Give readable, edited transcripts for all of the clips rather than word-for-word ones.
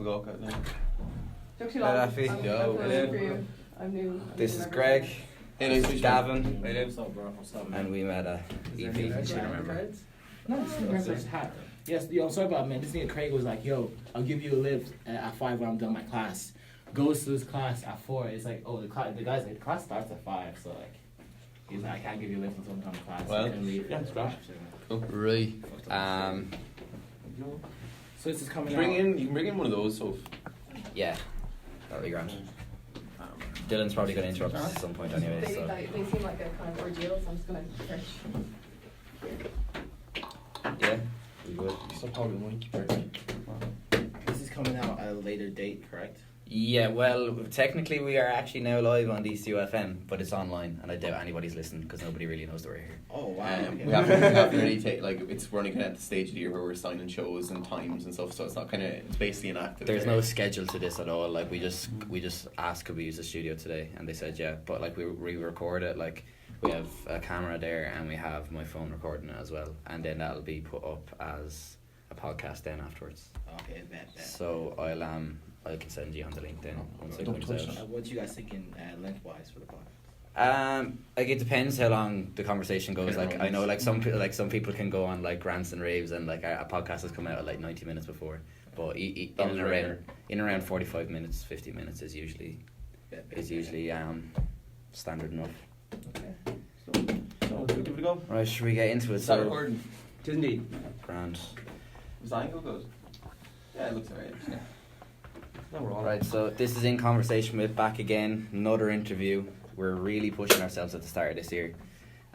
go, guys. I'm new. This is Greg. Hey, nice to meet you. Gavin. Hey, What's up, bro? What's up, man? And we met at EP. I remember. No, it's just hat. Yes, yo, sorry about it, man. This nigga Craig was like, yo, I'll give you a lift at 5 when I'm done my class. Goes to his class at 4. It's like, oh, the guy's like, the class starts at 5, so like, he's like, I can't give you a lift until I'm done with class. Well, leave. yeah, it's great. Cool. Right. So this is coming You can bring in one of those, so. Yeah. That'll be grand. Dylan's probably going to interrupt us at some point anyway. They So. seem like a kind of ordeal, so I'm just going to fresh. Yeah. We would. So probably won't keep it. This is coming out at a later date, correct? Yeah, well, technically we are actually now live on DCUFM, but it's online, and I doubt anybody's listening because nobody really knows that we're here. Oh, wow. Okay. We haven't really we're only kind of at the stage of the year where we're signing shows and times and stuff, so it's not it's basically inactive. There's no schedule to this at all. Like we just asked could we use the studio today, and they said yeah. But like we record it, like we have a camera there, and we have my phone recording it as well, and then that'll be put up as a podcast then afterwards. Okay, bet. So I can send you on the link then once it comes out. What you guys thinking lengthwise for the podcast? Like it depends how long the conversation goes. Like I know, like some people can go on like rants and raves, and like a podcast has come out at like 90 minutes before. But in and around 45 minutes, 50 minutes is usually standard enough. Okay. So give it a go. Right, should we get into it? Start recording. It is indeed. Grand. Is the angle good? Yeah, it looks alright. Yeah. No, we're all Right, so this is In Conversation With, back again, another interview. We're really pushing ourselves at the start of this year.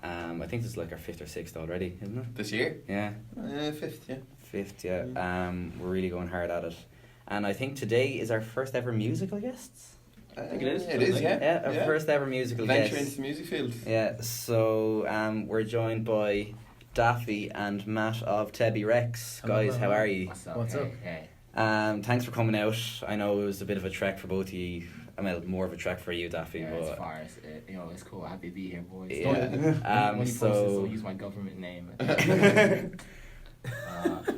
I think this is like our 5th or 6th already, isn't it? This year? Yeah. 5th, yeah. 5th, yeah. We're really going hard at it. And I think today is our first ever musical guests. I think it is. It is, yeah. Yeah, our first ever musical guests. Venture into the music field. Yeah, so we're joined by Daffy and Matt of Tebi Rex. Guys, how are you? What's up? Hey. Thanks for coming out. I know it was a bit of a trek for both of you. I mean, more of a trek for you, Daffy. Yeah, but it's far. It's cool. Happy to be here, boys. Yeah. When you post this, I'll use my government name.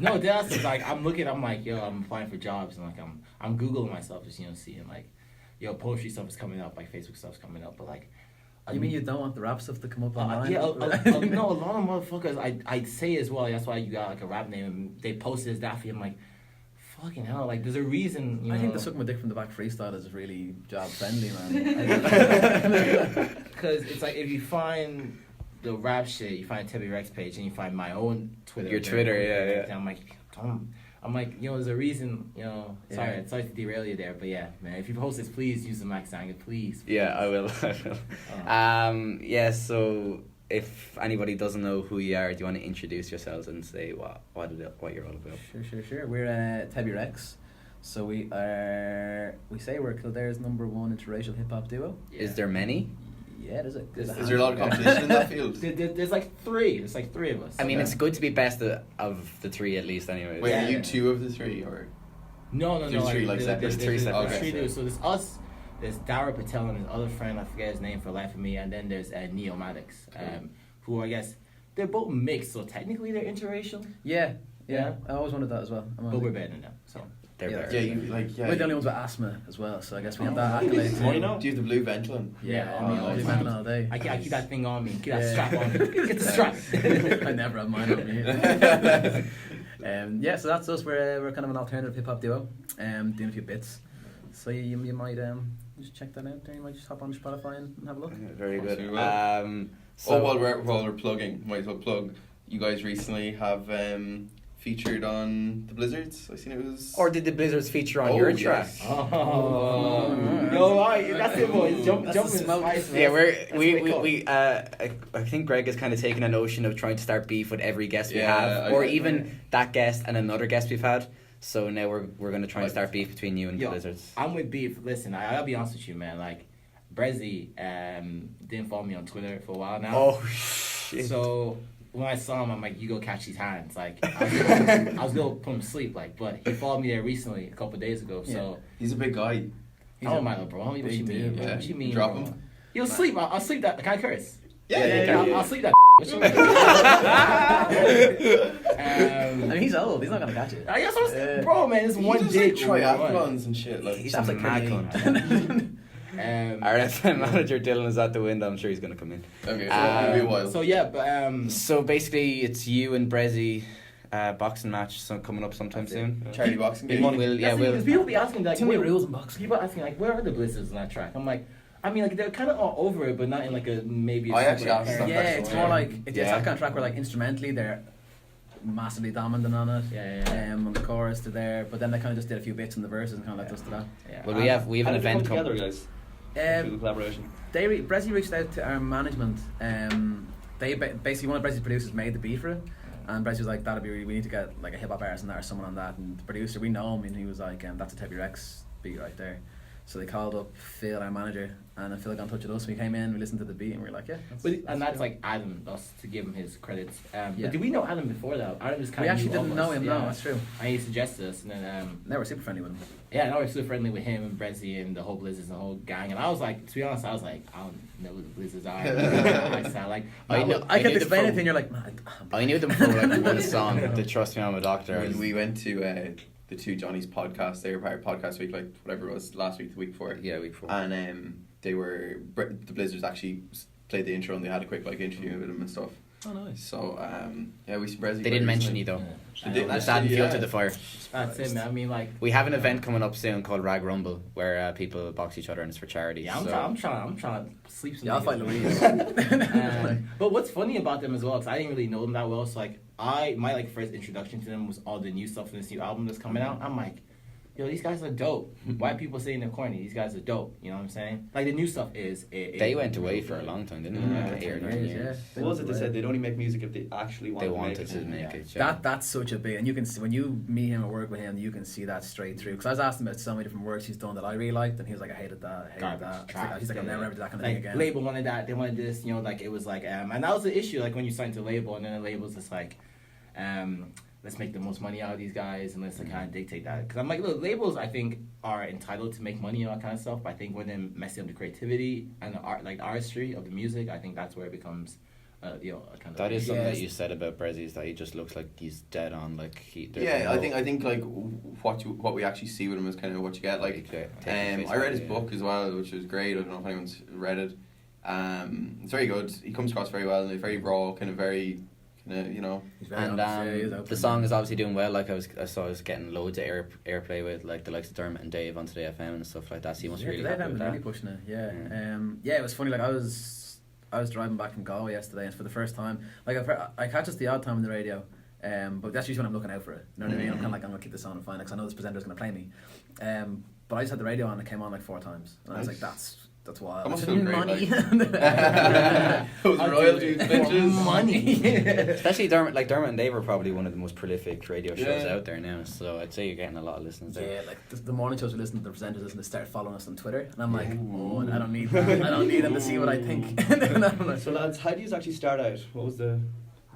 No, that's like I'm like, yo, I'm applying for jobs, and like I'm Googling myself, just seeing like, yo, poetry stuff is coming up, like Facebook stuff's coming up, but like. You mean you don't want the rap stuff to come up online? Yeah, no, a lot of motherfuckers I'd say as well. That's why you got like a rap name, and they posted as Daffy. I'm like, fucking hell, like there's a reason. I think the suck my dick from the back freestyle is really job friendly, man. Because it's like if you find the rap shit, you find Tebi Rex page, and you find my own Twitter. Your Twitter, yeah. I'm like, there's a reason, sorry to derail you there, but yeah, man, if you post this, please use the Max Zanga, please. Yeah, I will. Yeah, so if anybody doesn't know who you are, do you want to introduce yourselves and say what you're all about? Sure. We're Tebi Rex. So we say we're Kildare's #1 interracial hip hop duo. Yeah. Is there many? Yeah, there's a Is there a lot of competition in that field? There's like 3. There's like 3 of us. I mean, it's good to be best of the 3 at least, anyway. Wait, are you 2 of the 3 or? No. There's 3 like separate. There's 3 separate. There's 3 dudes. So there's us. There's Dara Patel and his other friend, I forget his name for the life of me, and then there's Neo Maddox, who I guess they're both mixed, so technically they're interracial. Yeah. I always wanted that as well. But we're better than them, so. They're better. Yeah, we're the only ones with asthma as well, so I guess we have that accolade too. Do you have the blue Ventolin? Yeah, all day. I keep that thing on me. Get that strap on me. Get the strap. I never have mine on me. So that's us. We're kind of an alternative hip hop duo, doing a few bits. So you might just check that out there. You might just hop on Spotify and have a look. Very good. So while we're plugging, might as well plug. You guys recently have featured on the Blizzards. I seen it was. Or did the Blizzards feature on your track? Yes. That's it, boys. Jump in spice. Yeah, I think Greg has kind of taken a notion of trying to start beef with every guest we have, or even that guest and another guest we've had. So now we're going to try and start beef between you and the Blizzards. I'm with beef. Listen, I'll be honest with you, man. Like, Brezzy didn't follow me on Twitter for a while now. Oh shit! So when I saw him, I'm like, you go catch these hands. Like, I was going to put him to sleep. Like, but he followed me there recently, a couple of days ago. Yeah. So he's a big guy. He's my little bro. What you mean? Yeah. What you mean? Drop him. You'll sleep. I'll sleep that. Can I curse? Yeah. I'll sleep that. I mean, he's old. He's not gonna catch it. Yes, bro, man, it's one He does dig. like triathlons and shit. Like He He's sounds a like mad 38. cunt. Our FM manager Dylan is at the window. I'm sure he's gonna come in. okay, so it'll be a while. So yeah, but So basically, it's you and Brezzy boxing match coming up sometime soon. Charity boxing Big game. one. We'll people be asking like, Too many where- rules in boxing. People asking like, where are the blizzards on that track? I'm like, I mean, like they're kind of all over it, but not in like a maybe. I actually asked apparent- that Yeah, question. it's more like it's Yeah. that kind of track where like instrumentally they're massively dominant on it. Yeah. On the chorus they're there, but then they kind of just did a few bits in the verses and kind of let us do that. Yeah. Well, we have How an did you event come coming. together, guys? Through the Um, collaboration. Brezzy reached out to our management. They basically one of Brezzy's producers made the beat for it, and Brezzy was like, "That'd be we need to get like a hip hop artist in that or someone on that." And the producer, we know him, and he was like, "That's a Tebi Rex beat right there." So they called up Phil, our manager, and Phil got in touch with us. We came in, we listened to the beat, and we were like, "Yeah." And that's cool. like Adam, us to give him his credits. Yeah. But did we know Adam before that? Adam just kind We of actually didn't know him. No, that's true. And he suggested us, and then They were super friendly with him. yeah, now we're super friendly with him and Brezzy and the whole Blizzards and the whole gang. And I was like, to be honest, I was like, I don't know who the Blizzards are. I sound like I know- I kept knew them explaining from- it, and you're like, I knew them for like one song, the Trust Me I'm a Doctor. When we went to the two Johnny's podcasts, they were part of podcast week, like whatever it was last week, the week before. Yeah, week 4. And they were the Blizzards actually played the intro and they had a quick like interview with him and stuff. "Oh, nice." So yeah, we see Brezzy. They didn't mention you though. They didn't. Just adding fuel to the fire. That's it, man. I mean, like, We have an event coming up soon called Rag Rumble where people box each other and it's for charity. yeah, I'm so trying to sleep some. Yeah, I'll niggas, fight man. Louise. But what's funny about them as well, because I didn't really know them that well. So like, my like first introduction to them was all the new stuff in this new album that's coming out. I'm like, yo, these guys are dope. Why are people saying they're corny? These guys are dope. You know what I'm saying? Like the new stuff is. they went away for a long time, didn't they? Yeah, Like 8 or 9 years, years. What was it they said? They'd only make music if they actually They wanted wanted to to make make it. it. Yeah. That's such a big, and you can see when you meet him or work with him, you can see that straight through. Because I was asking about so many different works he's done that I really liked, and he was like, "I hated that, I hated Garbage, that." trash, He's like, "I'll never ever do that kind of like, thing again." label wanted that, they wanted this, you know, like it was like, and that was the issue, like when you signed to label, and then the label's just like, let's make the most money out of these guys, and let's like, kind of dictate that. Because I'm like, look, labels I think are entitled to make money and all that kind of stuff, but I think when they're messing up the creativity and the art, like the artistry of the music, I think that's where it becomes, you know, a kind of. That is something Yes. that you said about Brezzy, is that he just looks like he's dead on. Like Yeah, I think like what we actually see with him is kind of what you get. Like, I read his book as well, which was great. I don't know if anyone's read it. It's very good. He comes across very well, and he's very raw, kind of very, you know. He's very And honest, yeah, he's open. the song is obviously doing well. Like I saw, I was getting loads of airplay with like the likes of Dermot and Dave on Today FM and stuff like that. So he must be really they've happy with been really that. pushing it. Yeah. Yeah. Yeah, it was funny. Like I was driving back from Galway yesterday, and for the first time, like I catch us the odd time on the radio, but that's usually when I'm looking out for it. You know what I mean? I'm kind of like, I'm gonna keep this on and find it, because I know this presenter's gonna play me. But I just had the radio on, and it came on like 4 times, and I was like, that's wild. That must That's feel great, money. Those royalties, bitches. money. Especially Dermot and Dave are probably one of the most prolific radio shows Yeah. out there now. So I'd say you're getting a lot of listens there. Yeah, like the morning shows we listen to, the presenters listen to, start following us on Twitter, and I'm like, oh, I don't need that. I don't need them to see what I think. So lads, how do you actually start out? What was the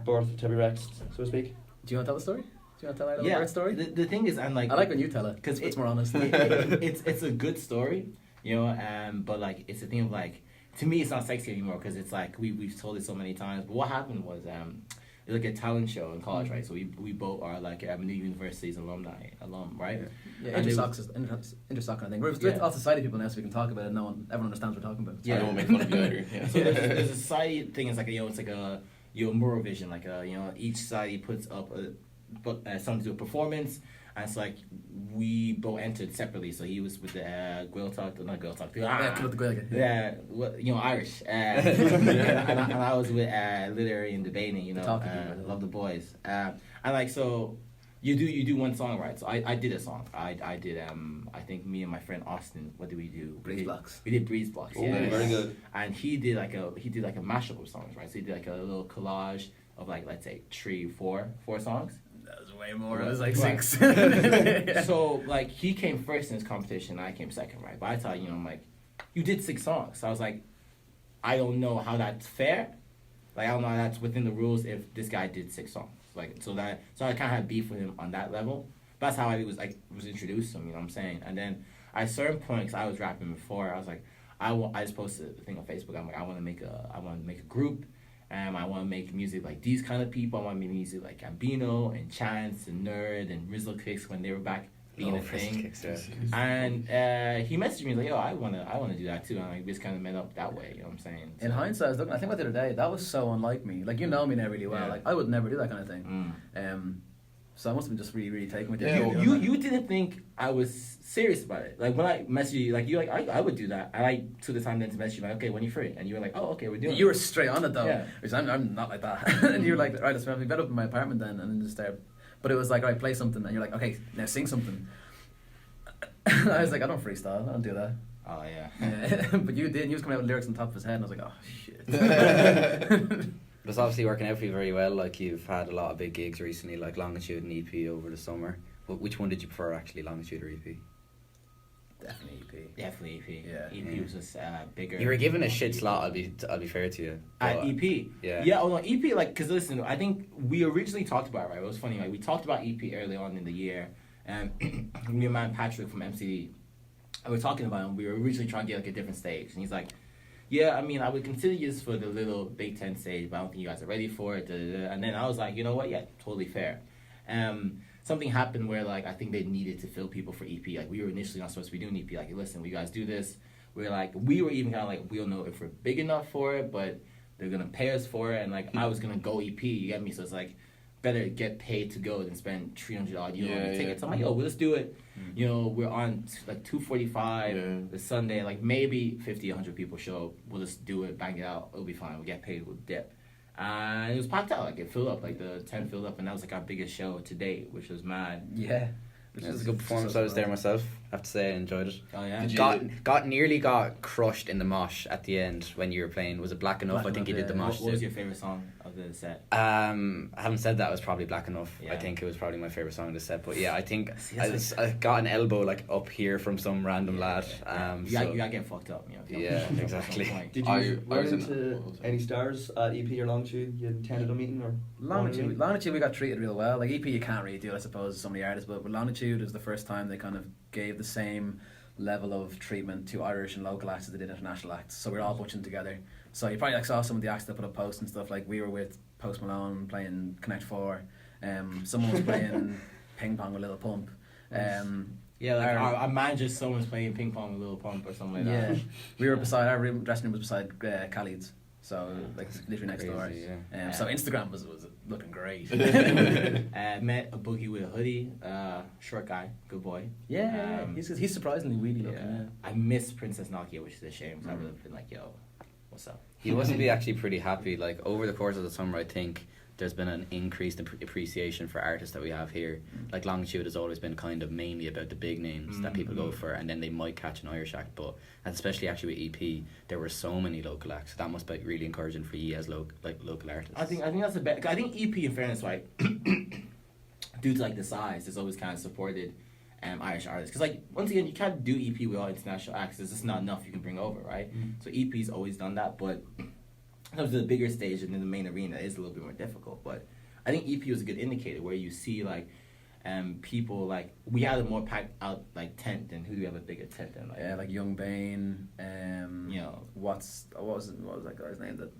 birth of Tebi Rex, so to speak? Do you want to tell the story? Do you want to tell our Yeah, birth story? the thing is, I'm like, I like when you tell it, 'cause it's more honest. it's a good story, you know, but like it's a thing of like, to me it's not sexy anymore, because it's like we've told it so many times. But what happened was it was like a talent show in college, right? So we both are like New University's alum, right? Yeah, And it intersoc kind of thing. We're Yeah. all society people now, so we can talk about it. Everyone understands what we're talking about. I don't want to make fun of you either. Yeah. So there's a society thing. It's like it's like a moral vision. Like each society puts up something to do a performance, and it's like we both entered separately. So he was with the not Gaeltacht. Yeah, kill it the Gaeilge. Yeah, Irish. And I was with literary and debating. You know, Talking people. love the boys. And like so. You do one song, right? So I did a song. I did I think me and my friend Austin, what did we do? Breeze Blocks. We did Breeze Blocks. Oh, Yeah. very good. And he did like a mashup of songs, right? So he did like a little collage of like, let's say 4 songs. That was way more. It was like Right. 6. So like he came first in his competition, and I came second, right? But I thought, I'm like, you did 6 songs. So I was like, I don't know how that's fair. Like I don't know how that's within the rules if this guy did 6 songs. Like so I kind of had beef with him on that level. But that's how I was introduced to him. You know what I'm saying? And then at a certain point, 'cause I was rapping before, I was like, I just posted a thing on Facebook. I'm like, I want to make a group, I want to make music like these kind of people. I want to make music like Gambino and Chance and Nerd and Rizzle Kicks when they were back being a thing. Kicks, yeah. And he messaged me like, yo, I wanna do that too. And like, we just kind of met up that way. You know what I'm saying? In hindsight, I was looking. I think about the other day. That was so unlike me. Like, you know me now really well. Yeah. Like, I would never do that kind of thing. So I must have been just really, really taken with it. Yeah, You didn't think I was serious about it. Like when I messaged you, like you like I would do that. I took the time then to message you like, okay, when you free? And you were like, oh, okay, we're doing. You were straight on it though. Yeah. Which I'm not like that. And you were like, right, let's meet up in my apartment then, and then just there. But it was like, right, play something, and you're like, okay, now sing something. I was like, I don't freestyle. I don't do that. Oh yeah. But you did. And you was coming out with lyrics on top of his head, and I was like, oh shit. It's obviously working out for you very well. Like you've had a lot of big gigs recently, like Longitude and EP over the summer. But which one did you prefer, actually, Longitude or EP? Definitely EP. Definitely EP. Yeah. EP was just bigger. You were given a shit slot. I'll be fair to you. At But, EP. Yeah. Yeah. Oh no, EP. Like, cause listen, I think we originally talked about it, right. It was funny. Like we talked about EP early on in the year, and me and man Patrick from MCD, we were talking about it. And we were originally trying to get like a different stage, and he's like, yeah, I mean, I would consider this for the little Big Ten stage, but I don't think you guys are ready for it. And then I was like, you know what? Yeah, totally fair. Something happened where like I think they needed to fill people for EP. Like we were initially not supposed to be doing EP. Like, listen, we guys do this. We were even kind of like, we don't know if we're big enough for it, but they're gonna pay us for it. And like I was gonna go EP. You get me? So it's like better get paid to go than spend $300 odd euro on tickets. I'm like, yo, let's do it. You know, we're on like 2:45 the Sunday. Like maybe 50, 100 people show up. We'll just do it, bang it out. It'll be fine. We'll get paid. We'll dip. And it was packed out. Like it filled up. Like the tent filled up, and that was like our biggest show to date, which was mad. Yeah. It was a good performance. I was there myself. I have to say, I enjoyed it. Oh yeah. Did you- Nearly got crushed in the mosh at the end when you were playing. Was it Black Enough? Black I think you Enough, did the yeah. mosh. What was too. your favorite song of the set? Having said that, it was probably Black Enough. Yeah. I think it was probably my favorite song of the set. But yeah, I think See, I got an elbow like up here from some random lad. You gotta get fucked up, you know. Yeah, exactly. Did I you was run in- into any stars at EP or Longitude? You attended a meeting or? Longitude, we got treated real well. Like EP, you can't really do, I suppose, so many artists, but with Longitude, it was the first time they kind of gave the same level of treatment to Irish and local acts as they did international acts. So we were all bunching together. So you probably like saw some of the acts that put up posts and stuff. Like we were with Post Malone playing Connect 4. Someone was playing ping pong with Little Pump. Yeah, like our manager, someone's playing ping pong with Little Pump or something like that. Yeah, we were beside our dressing room was beside Khalid's. So like literally next Crazy, door. yeah. So Instagram was looking great. Met a boogie with a hoodie, short guy, good boy. Yeah, he's surprisingly weedy looking. Yeah. I miss Princess Nokia, which is a shame. So I would have been like, yo, what's up? He must be actually pretty happy. Like over the course of the summer, I think there's been an increased appreciation for artists that we have here. Like Longitude has always been kind of mainly about the big names that people go for, and then they might catch an Irish act. But especially actually with EP, there were so many local acts. That must be really encouraging for you as local artists. I think that's a bet. I think EP, in fairness, right, due to like the size, has always kind of supported Irish artists. Because like once again, you can't do EP with all international acts. There's just not enough you can bring over, right? So EP's always done that, but in terms of the bigger stage and in the main arena, it is a little bit more difficult. But I think EP was a good indicator where you see like people like we had a more packed out like tent than who do we have a bigger tent than like Like Young Bane. you know what was that guy's name that?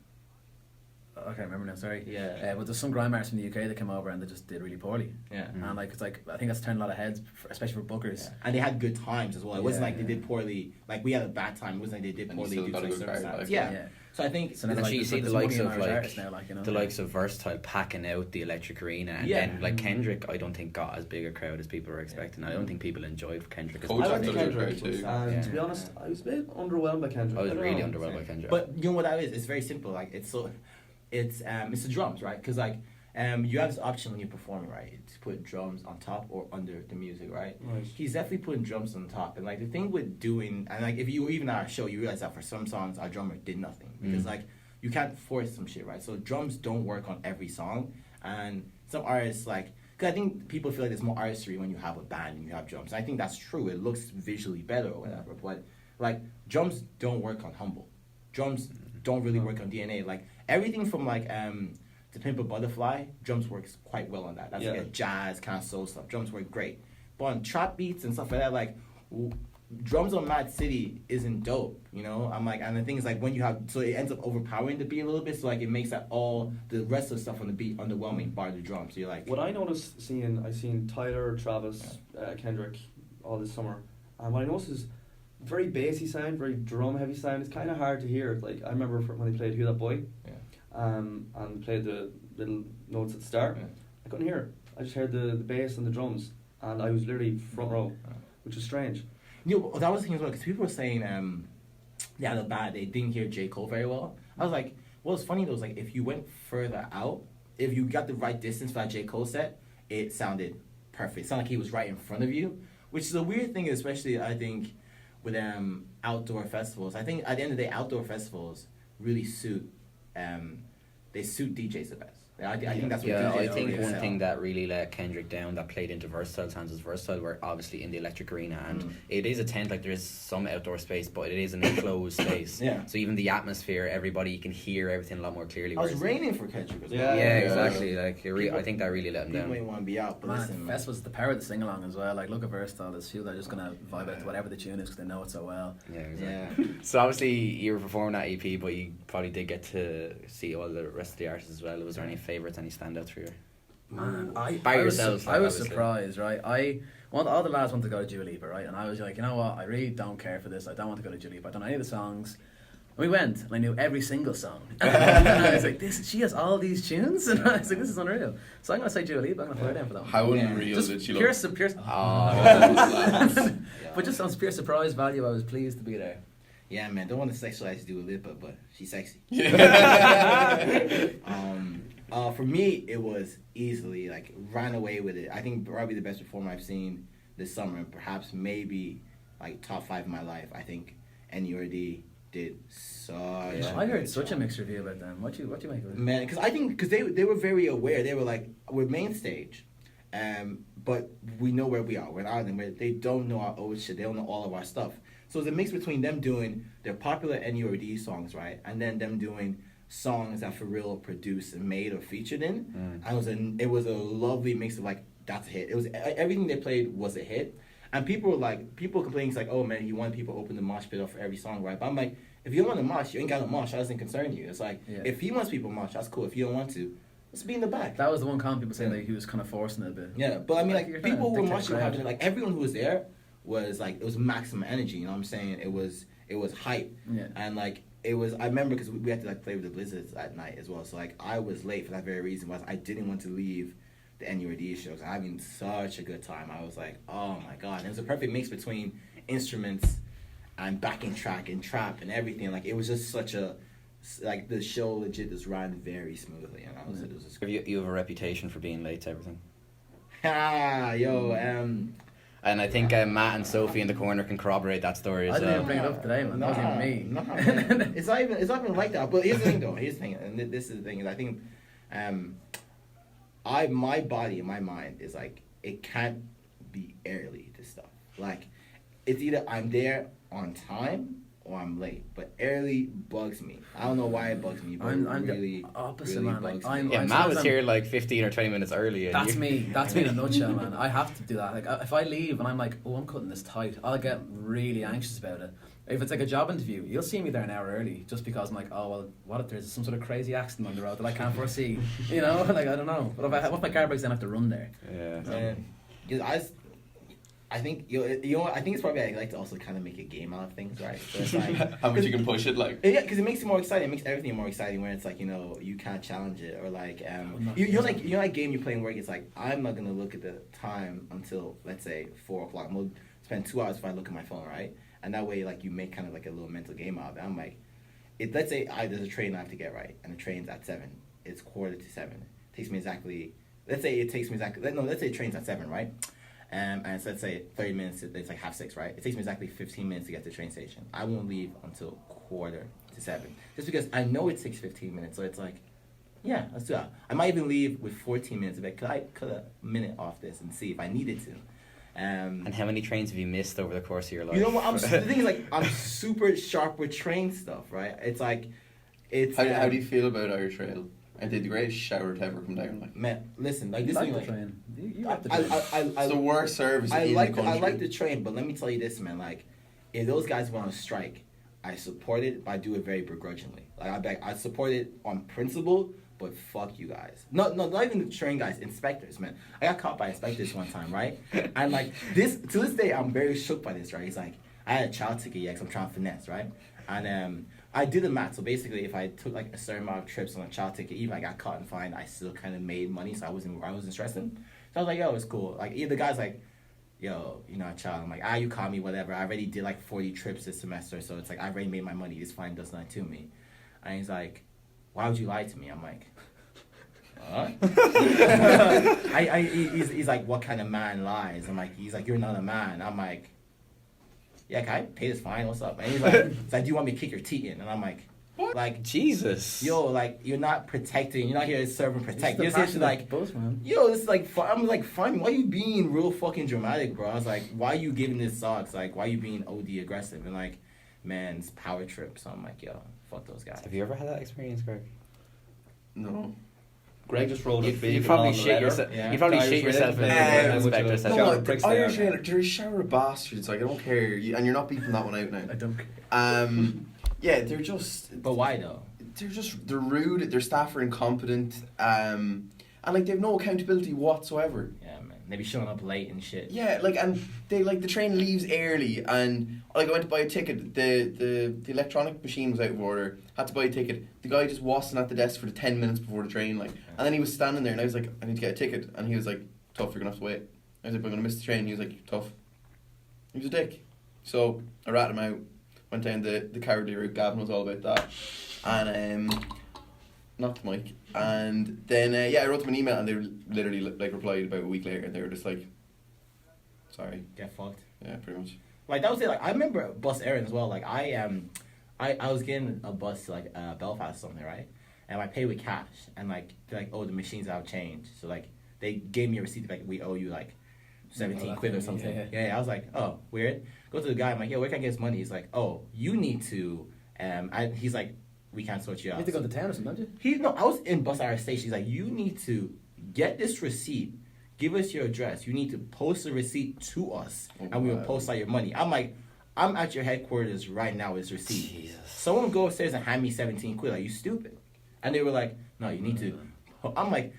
I can't remember now. Sorry. Yeah. But there's some grime artists from the UK that came over and they just did really poorly. yeah. And like it's like I think that's turned a lot of heads, especially for bookers. Yeah. And they had good times as well. It wasn't Yeah, like they did poorly. Like we had a bad time. It wasn't like they did And you poorly still due got to a like good crowd, circumstances. like, Yeah. So I think So now, And like, you there's see the money likes in of Irish like artists now, like, you know? the likes of Versatile packing out the Electric Arena, and Yeah. then like Kendrick, I don't think got as big a crowd as people were expecting. I don't think people enjoyed Kendrick as Kojak much. I as went to does they a did. great Kendrick, too. and Yeah. to be honest, I was a bit underwhelmed by Kendrick. I was don't really know. underwhelmed by Kendrick. But you know what that is? It's very simple. Like it's the drums, right? Because like you have this option when you're performing, right, to put drums on top or under the music, right? Right. He's definitely putting drums on top, and like the thing with doing, and like if you were even at our show, you realize that for some songs our drummer did nothing because like you can't force some shit, right? So drums don't work on every song, and some artists like. Because I think people feel like there's more artistry when you have a band and you have drums. And I think that's true. It looks visually better or whatever. But like drums don't work on Humble. Drums don't really work on DNA. Like everything from like To Pimp a Butterfly, drums works quite well on that. That's like Yeah. a jazz kind of soul stuff. Drums work great. But on trap beats and stuff like that, like drums on Mad City isn't dope, you know? I'm like, and the thing is like when you have, so it ends up overpowering the beat a little bit, so like it makes that all the rest of the stuff on the beat underwhelming by the drums. So you're like, What I noticed I seen Tyler, Travis, Kendrick all this summer, and what I noticed is very bassy sound, very drum heavy sound. It's kind of hard to hear. Like I remember when they played Who That Boy, and played the little notes at the start. I couldn't hear it. I just heard the bass and the drums, and I was literally front row, which was strange. you know, that was the thing as well, because people were saying, they didn't hear J. Cole very well. I was like, well, it's funny though, is like, if you went further out, if you got the right distance for that J. Cole set, it sounded perfect. It sounded like he was right in front of you, which is a weird thing, especially, I think, with outdoor festivals. I think, at the end of the day, outdoor festivals really suit DJs the best. I think that's what Yeah, DJs I think really one sell. thing that really let Kendrick down that played into Versatile Sounds is Versatile were obviously in the Electric Arena, and it is a tent, like there is some outdoor space, but it is an enclosed space. Yeah. So even the atmosphere, everybody, you can hear everything a lot more clearly. I was whereas- raining for Kendrick as well. Yeah, Yeah, yeah. exactly. Like I think that really let him People down. may want to be out, but Man, listen, Fest was the power of the sing along as well. Like, look at Versatile. There's people that are just gonna vibe out to whatever the tune is because they know it so well. Yeah, exactly. So obviously you were performing that EP, but you probably did get to see all the rest of the artists as well. Was there any favourites, any standouts for you? Man, By I yourselves, I was obviously. surprised, right? All the lads wanted to go to Dua Lipa, right? And I was like, you know what? I really don't care for this. I don't want to go to Dua Lipa. I don't know any of the songs. And we went, and I knew every single song. And I was like, she has all these tunes? And I was like, this is unreal. So I'm going to say Dua Lipa. I'm going to put her down for that one. How unreal Just did she pure, look? pure, Oh, but just on pure surprise value, I was pleased to be there. yeah, man, don't want to sexualize Dua Lipa, but she's sexy. For me, it was easily, like, ran away with it. I think probably the best performer I've seen this summer, and perhaps maybe, like, top 5 in my life. I think NURD did such I a heard good such a job. mixed review about them. What you make of it? Man, because they were very aware. They were like, we're main stage, but we know where we are. We're in Ireland. They don't know our old shit. They don't know all of our stuff. So it's a mix between them doing their popular NURD songs, right, and then them doing songs that for real produced and made or featured in. And it was a lovely mix of like, that's a hit. It was everything they played was a hit. And people complaining, it's like, oh man, you want people to open the mosh pit up for every song, right? But I'm like, if you don't want to mosh, you ain't got to mosh. That doesn't concern you. It's like, if he wants people to mosh, that's cool. If you don't want to, let's be in the back. That was the one comment people saying that he was kind of forcing it a bit. Yeah, but I mean, like, You're people trying were to moshing, dictate having, like, everyone who was there was like, it was maximum energy. You know what I'm saying? It was hype. Yeah. And like, I remember because we had to like play with the Blizzards at night as well. So like, I was late for that very reason. Was I didn't want to leave the NURD shows. I'm having such a good time. I was like, oh my god, and it was a perfect mix between instruments and backing track and trap and everything. Like, it was just such a, like, the show legit just ran very smoothly, and it was just You have a reputation for being late to everything. And I think Matt and Sophie in the corner can corroborate that story I as didn't even well. bring it up today, man. That wasn't even me. No, man. It's not even like that. But here's the thing, though. And this is the thing. Is I think, my body and my mind is like, it can't be early to stuff. Like, it's either I'm there on time or I'm late. But early bugs me. I don't know why it bugs me, but I'm it really, the opposite, really man. Like, bugs me. I'm Yeah, Matt was sometimes here like 15 or 20 minutes early. And That's you- me. That's me in a nutshell, man. I have to do that. Like, if I leave and I'm like, oh, I'm cutting this tight, I'll get really anxious about it. If it's like a job interview, you'll see me there an hour early just because I'm like, oh, well, what if there's some sort of crazy accident on the road that I can't foresee? You know? Like, I don't know. But what if my car breaks down, I have to run there? Yeah. I think I think it's probably I like to also kind of make a game out of things, right? So it's like, How much you can push it, like. yeah, because it makes it more exciting. It makes everything more exciting when it's like, you know, you can't challenge it, or like you're like game you're playing where it's like, I'm not gonna look at the time until, let's say, 4:00. And we'll spend 2 hours if I look at my phone, right? And that way, like, you make kind of like a little mental game out of it. I'm like, let's say there's a train I have to get right, and the train's at 7. It's 7:15. It takes me exactly. Let's say it train's at 7, right? And so let's say 30 minutes, it's like 5:30, right? It takes me exactly 15 minutes to get to the train station. I won't leave until 6:45. Just because I know it takes 15 minutes, so it's like, yeah, let's do that. I might even leave with 14 minutes of it. Could I cut a minute off this and see if I needed to? And how many trains have you missed over the course of your life? You know what? The thing is, like, I'm super sharp with train stuff, right? It's like, How do you feel about Irish Rail? I did the greatest shower to ever come down. Like, man, listen, like, You this like thing, the like, train. You like the train. it's the worst service in the country. I like the train, but let me tell you this, man. Like, if those guys went on strike, I support it, but I do it very begrudgingly. Like I support it on principle, but fuck you guys. Not even the train guys, inspectors, man. I got caught by inspectors one time, right? And like to this day, I'm very shook by this, right? He's like, I had a child ticket, yeah, 'cause I'm trying to finesse, right? And I did the math. So basically, if I took like a certain amount of trips on a child ticket, even if I got caught and fined, I still kind of made money, so I wasn't stressing. So I was like, yo, it's cool. Like the guy's like, yo, you're not a child. I'm like, you caught me, whatever. I already did like 40 trips this semester, so it's like I already made my money. This fine does nothing to me. And he's like, why would you lie to me? I'm like, what? He's like, what kind of man lies? I'm like, he's like, you're not a man. I'm like, yeah, can I pay this fine? What's up? And he's like, do you want me to kick your teeth in? And I'm like, what? Like, Jesus. Yo, like, you're not protecting. You're not here to serve and protect. You're just like, boss, man. yo, it's like, I'm like, fine. Why are you being real fucking dramatic, bro? I was like, why are you giving this socks? Like, why are you being OD aggressive? And like, man, it's power trip. So I'm like, yo, fuck those guys. Have you ever had that experience, Greg? No. Greg just wrote a big You probably long shit letter. yourself. Yeah. You probably Irish shit yourself in related, the inspector with a said. shower No, pricks the there. Irish they're a shower of bastards. Like, I don't care. And you're not beeping that one out now. I don't care. Yeah, they're just. But why though? They're rude. Their staff are incompetent. And like they have no accountability whatsoever. Yeah, man. They be showing up late and shit. Yeah, like, and they like the train leaves early, and like I went to buy a ticket. The electronic machine was out of order. Had to buy a ticket. The guy just wasn't at the desk for the 10 minutes before the train, like, and then he was standing there, and I was like, I need to get a ticket, and he was like, tough, you're gonna have to wait. I was like, I'm gonna miss the train. He was like, tough. He was a dick. So I ratted him out. Went down the cowardly route. Gavin was all about that, and not the mic. And then I wrote them an email, and they literally like replied about a week later, and they were just like, sorry. Get fucked. Yeah, pretty much. Like that was it. Like I remember bus Erin as well. Like I was getting a bus to like Belfast or something, right? And I paid with cash, and like they're like, oh, the machines have changed. So like they gave me a receipt like we owe you like 17 quid or something. Yeah, I was like, oh, weird. Go to the guy. I'm like, yo, where can I get this money? He's like, oh, you need to. He's like, we can't sort you out. You have to go to town or something, don't you? I was in Bus Irish Station. He's like, you need to get this receipt. Give us your address. You need to post the receipt to us, and we will post out your money. I'm like, I'm at your headquarters right now with this receipt. Jesus. Someone go upstairs and hand me 17 quid. Like, you stupid. And they were like, no, you need to. I'm like,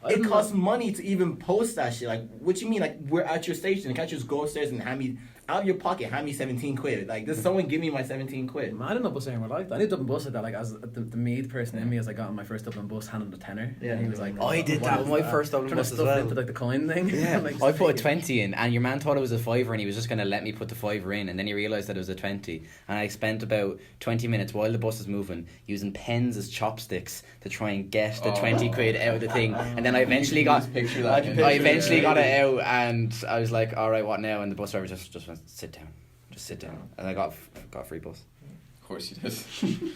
it costs money to even post that shit. Like, what you mean? Like, we're at your station. You can't just go upstairs and hand me, out of your pocket, hand me 17 quid. Like, does someone give me my 17 quid? Man, I didn't know bus anywhere like that. I did Dublin bus like that, like as the Meath person in me as I got on my first Dublin bus, handed him the tenner. Yeah. And he was like, Oh, I did that with my first Dublin Trying to bus as stuff well. into like the coin thing. Yeah, Like, I put a 20 in, and your man thought it was a fiver, and he was just going to let me put the fiver in, and then he realised that it was a 20, and I spent about 20 minutes while the bus was moving using pens as chopsticks to try and get the 20 quid out of the thing, and then I eventually got Picture that. got it out, and I was like, all right, what now? And the bus driver just went, sit down, and I got a free bus. Of course you did.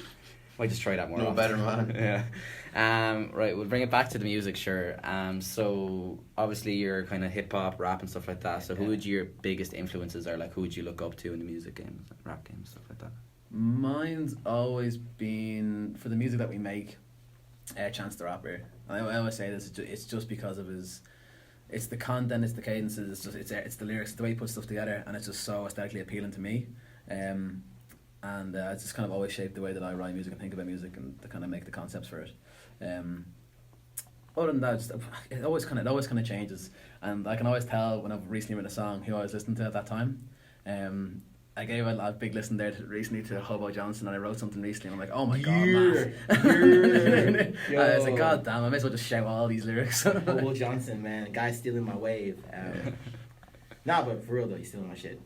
Might just try that more. No often. better man. Yeah. Right, we'll bring it back to the music, sure. So obviously you're kind of hip hop, rap, and stuff like that. So who would your biggest influences are? Like, who would you look up to in the music game, rap game, stuff like that? Mine's always been, for the music that we make, Chance the Rapper. And I always say this, it's just because of it's the content, it's the cadences, it's the lyrics, it's the way he puts stuff together, and it's just so aesthetically appealing to me. And it's just kind of always shaped the way that I write music and think about music and to kind of make the concepts for it. Other than that, it always kind of changes, and I can always tell when I've recently written a song who I was listening to at that time. I gave a big listen there recently to Hobo Johnson, and I wrote something recently, and I'm like, oh my god, man. I was like, god damn, I may as well just shout all these lyrics. Hobo Johnson, man, guy stealing my wave. Nah, but for real though, he's stealing my shit.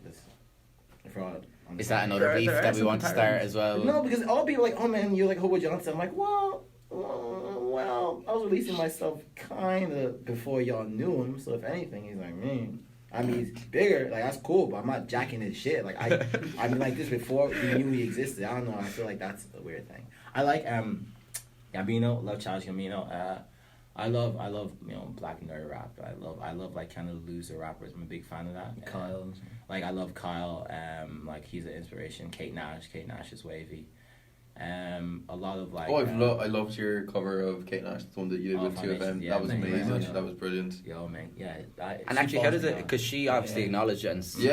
Is that another beef that we want to start as well? No, because all people are like, oh man, you're like Hobo Johnson. I'm like, well, I was releasing myself kind of before y'all knew him. So if anything, he's like, I mean, he's bigger. Like, that's cool, but I'm not jacking his shit. Like, I mean, like this before we knew he existed. I don't know. I feel like that's a weird thing. I like Gambino. Love Childish Gambino. I love black nerd rap. I love like kind of loser rappers. I'm a big fan of that. Kyle. Like I love Kyle. Like he's an inspiration. Kate Nash is wavy. A lot of like. Oh, I loved your cover of Kate Nash, the one that you did with 2FM. yeah, that was thank you very amazing. much. That was brilliant. Yo, man, yeah. And actually, how does it? Because she obviously acknowledged it and She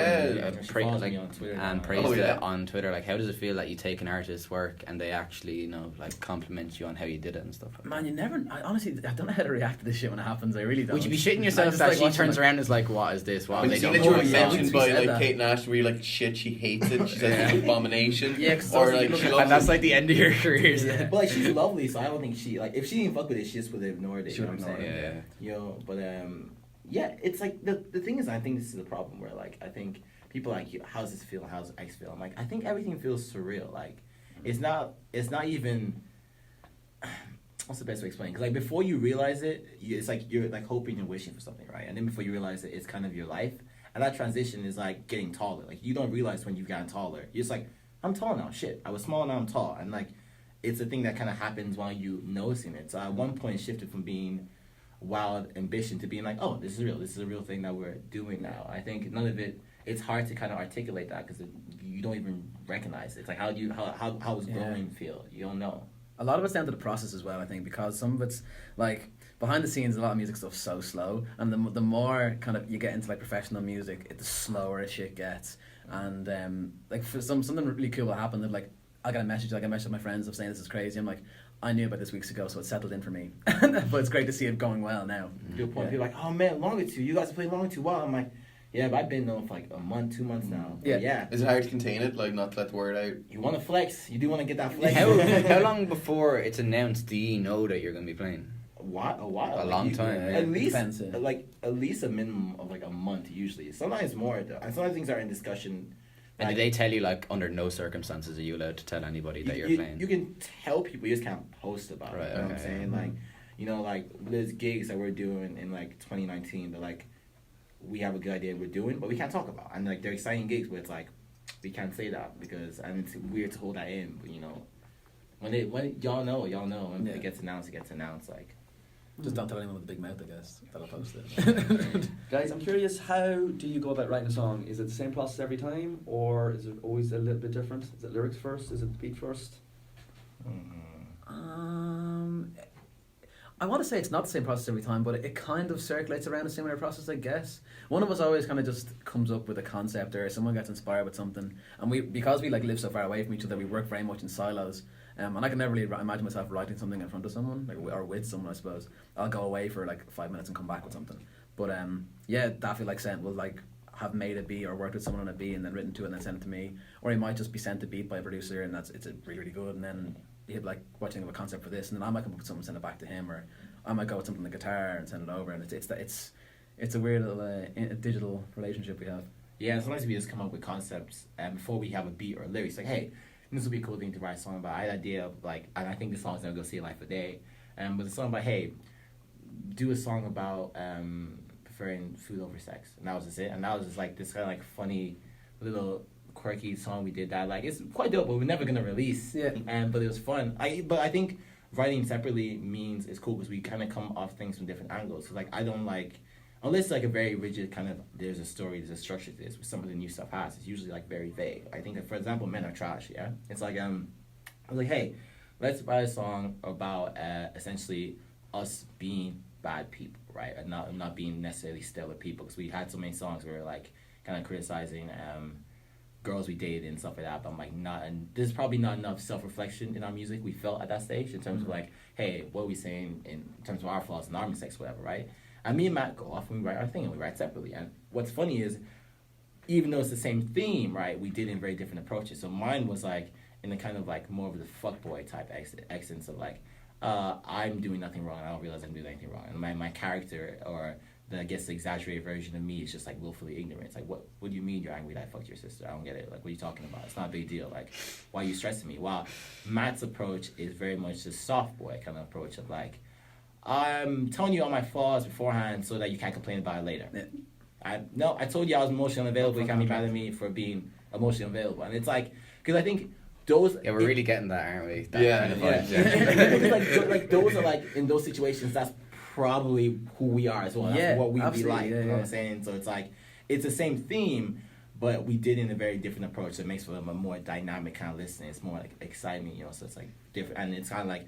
follows me on Twitter and now. praised yeah. it on Twitter. Like, how does it feel that you take an artist's work and they actually, you know, like compliment you on how you did it and stuff? Man, you never. I honestly, I don't know how to react to this shit when it happens. I really don't. Would you be shitting I yourself just that like she watching, turns like- around and is like, "What is this? What When they you see don't that know you were what you're mentioned doing?" by said like that. Kate Nash, where you're like, shit, she hates it. She says it's an abomination. Yeah, 'cause or also like you she look loves And that's it. like the end of your career. Yeah. But like she's lovely, so I don't think she like if she didn't fuck with it, she just would have ignored it. She You know would what I'm ignore saying? it, Yeah. Yo, but yeah, it's like the thing is, I think this is the problem where like I think people are like, how's this feel? How's X feel? I'm like, I think everything feels surreal. Like, it's not even. What's the best way to explain? Because like before you realize it, it's like you're like hoping and wishing for something, right? And then before you realize it, it's kind of your life. And that transition is like getting taller. Like you don't realize when you've gotten taller. You're just like, I'm tall now. Shit, I was small, now I'm tall. And like, it's a thing that kind of happens while you noticing it. So at one point, it shifted from being wild ambition to being like, oh, this is real. This is a real thing that we're doing now. I think none of it. It's hard to kind of articulate that because you don't even recognize it. It's like how does growing feel? You don't know. A lot of it's down to the process as well, I think, because some of it's like behind the scenes, a lot of music stuff's so slow, and the more kind of you get into like professional music, the slower shit gets. And like for something really cool will happen. That like I got a message, like I messaged my friends of saying this is crazy. I'm like, I knew about this weeks ago, so it settled in for me. But it's great to see it going well now. To a point, people are like, oh man, Longitude, you guys play Longitude well. I'm like, yeah, but I've been known for like a month, 2 months now. But Yeah. yeah. Is it hard to contain it? Like not to let the word out? You want to flex? You do want to get that flex. How long before it's announced do you know that you're going to be playing? What? A while. A long time, yeah. At least, Depends, yeah. like at least a minimum of like a month usually. Sometimes more. Though. And sometimes things are in discussion. And like, did they tell you, like, under no circumstances are you allowed to tell anybody that you're playing? You can tell people, you just can't post about Right, it. You know what I'm okay, saying? yeah. Like, you know, like there's gigs that we're doing in like 2019 that like we have a good idea we're doing, but we can't talk about. And like they're exciting gigs, but it's like we can't say that because and it's weird to hold that in. But you know, when y'all know, when Yeah. it gets announced, Like, Just don't tell anyone with a big mouth, I guess. That'll post it. Guys, I'm curious, how do you go about writing a song? Is it the same process every time, or is it always a little bit different? Is it lyrics first? Is it the beat first? I want to say it's not the same process every time, but it kind of circulates around a similar process, I guess. One of us always kind of just comes up with a concept, or someone gets inspired with something, and because we like live so far away from each other, we work very much in silos. And I can never really imagine myself writing something in front of someone, like, or with someone, I suppose. I'll go away for like 5 minutes and come back with something. But yeah, Daffy, like Sent, will like have made a beat or worked with someone on a beat and then written to it and then sent it to me, or he might just be sent a beat by a producer and it's really, really good, and then he'll be like, what do you think of a concept for this? And then I might come up with something and send it back to him, or I might go with something on the guitar and send it over, and it's a weird little digital relationship we have. yeah, sometimes we just come up with concepts before we have a beat or lyrics. Like, hey, this would be a cool thing to write a song about. I had an idea of like, and I think this song's never gonna see life a day. But the song about, hey, do a song about preferring food over sex, and that was just it. And that was just like this kind of like funny little quirky song we did that like it's quite dope, but we're never gonna release. Yeah. But it was fun. But I think writing separately means it's cool because we kind of come off things from different angles. So like I don't like. Unless like a very rigid kind of, there's a story, there's a structure to this, which some of the new stuff has. It's usually like very vague. I think that, for example, Men Are Trash, yeah? It's like, I was like, hey, let's write a song about essentially us being bad people, right? And not being necessarily stellar people. Because we had so many songs where we were like kind of criticizing girls we dated and stuff like that. But I'm like, and there's probably not enough self-reflection in our music we felt at that stage in terms of like, hey, what are we saying in terms of our flaws and our mistakes, whatever, right? And me and Matt go off and we write our thing and we write separately. And what's funny is, even though it's the same theme, right, we did in very different approaches. So mine was like in a kind of like more of the fuckboy type essence of like, I'm doing nothing wrong and I don't realize I'm doing anything wrong. And my character, or the, I guess the exaggerated version of me, is just like willfully ignorant. It's like, what do you mean you're angry that I fucked your sister? I don't get it. Like, what are you talking about? It's not a big deal. Like, why are you stressing me? While Matt's approach is very much the soft boy kind of approach of like, I'm telling you all my flaws beforehand so that you can't complain about it later. Yeah. I told you I was emotionally unavailable. You can't be mad at me for being emotionally unavailable. And it's like, because I think those... Yeah, we're really getting that, aren't we? That Yeah, kind of yeah. vibe, Because like those are like, in those situations, that's probably who we are as well. That's Yeah, what we'd be absolutely, like. yeah, You know what yeah. I'm saying? So it's like, it's the same theme, but we did it in a very different approach. So it makes for a more dynamic kind of listening. It's more like exciting, you know. So it's like different, and it's kind of like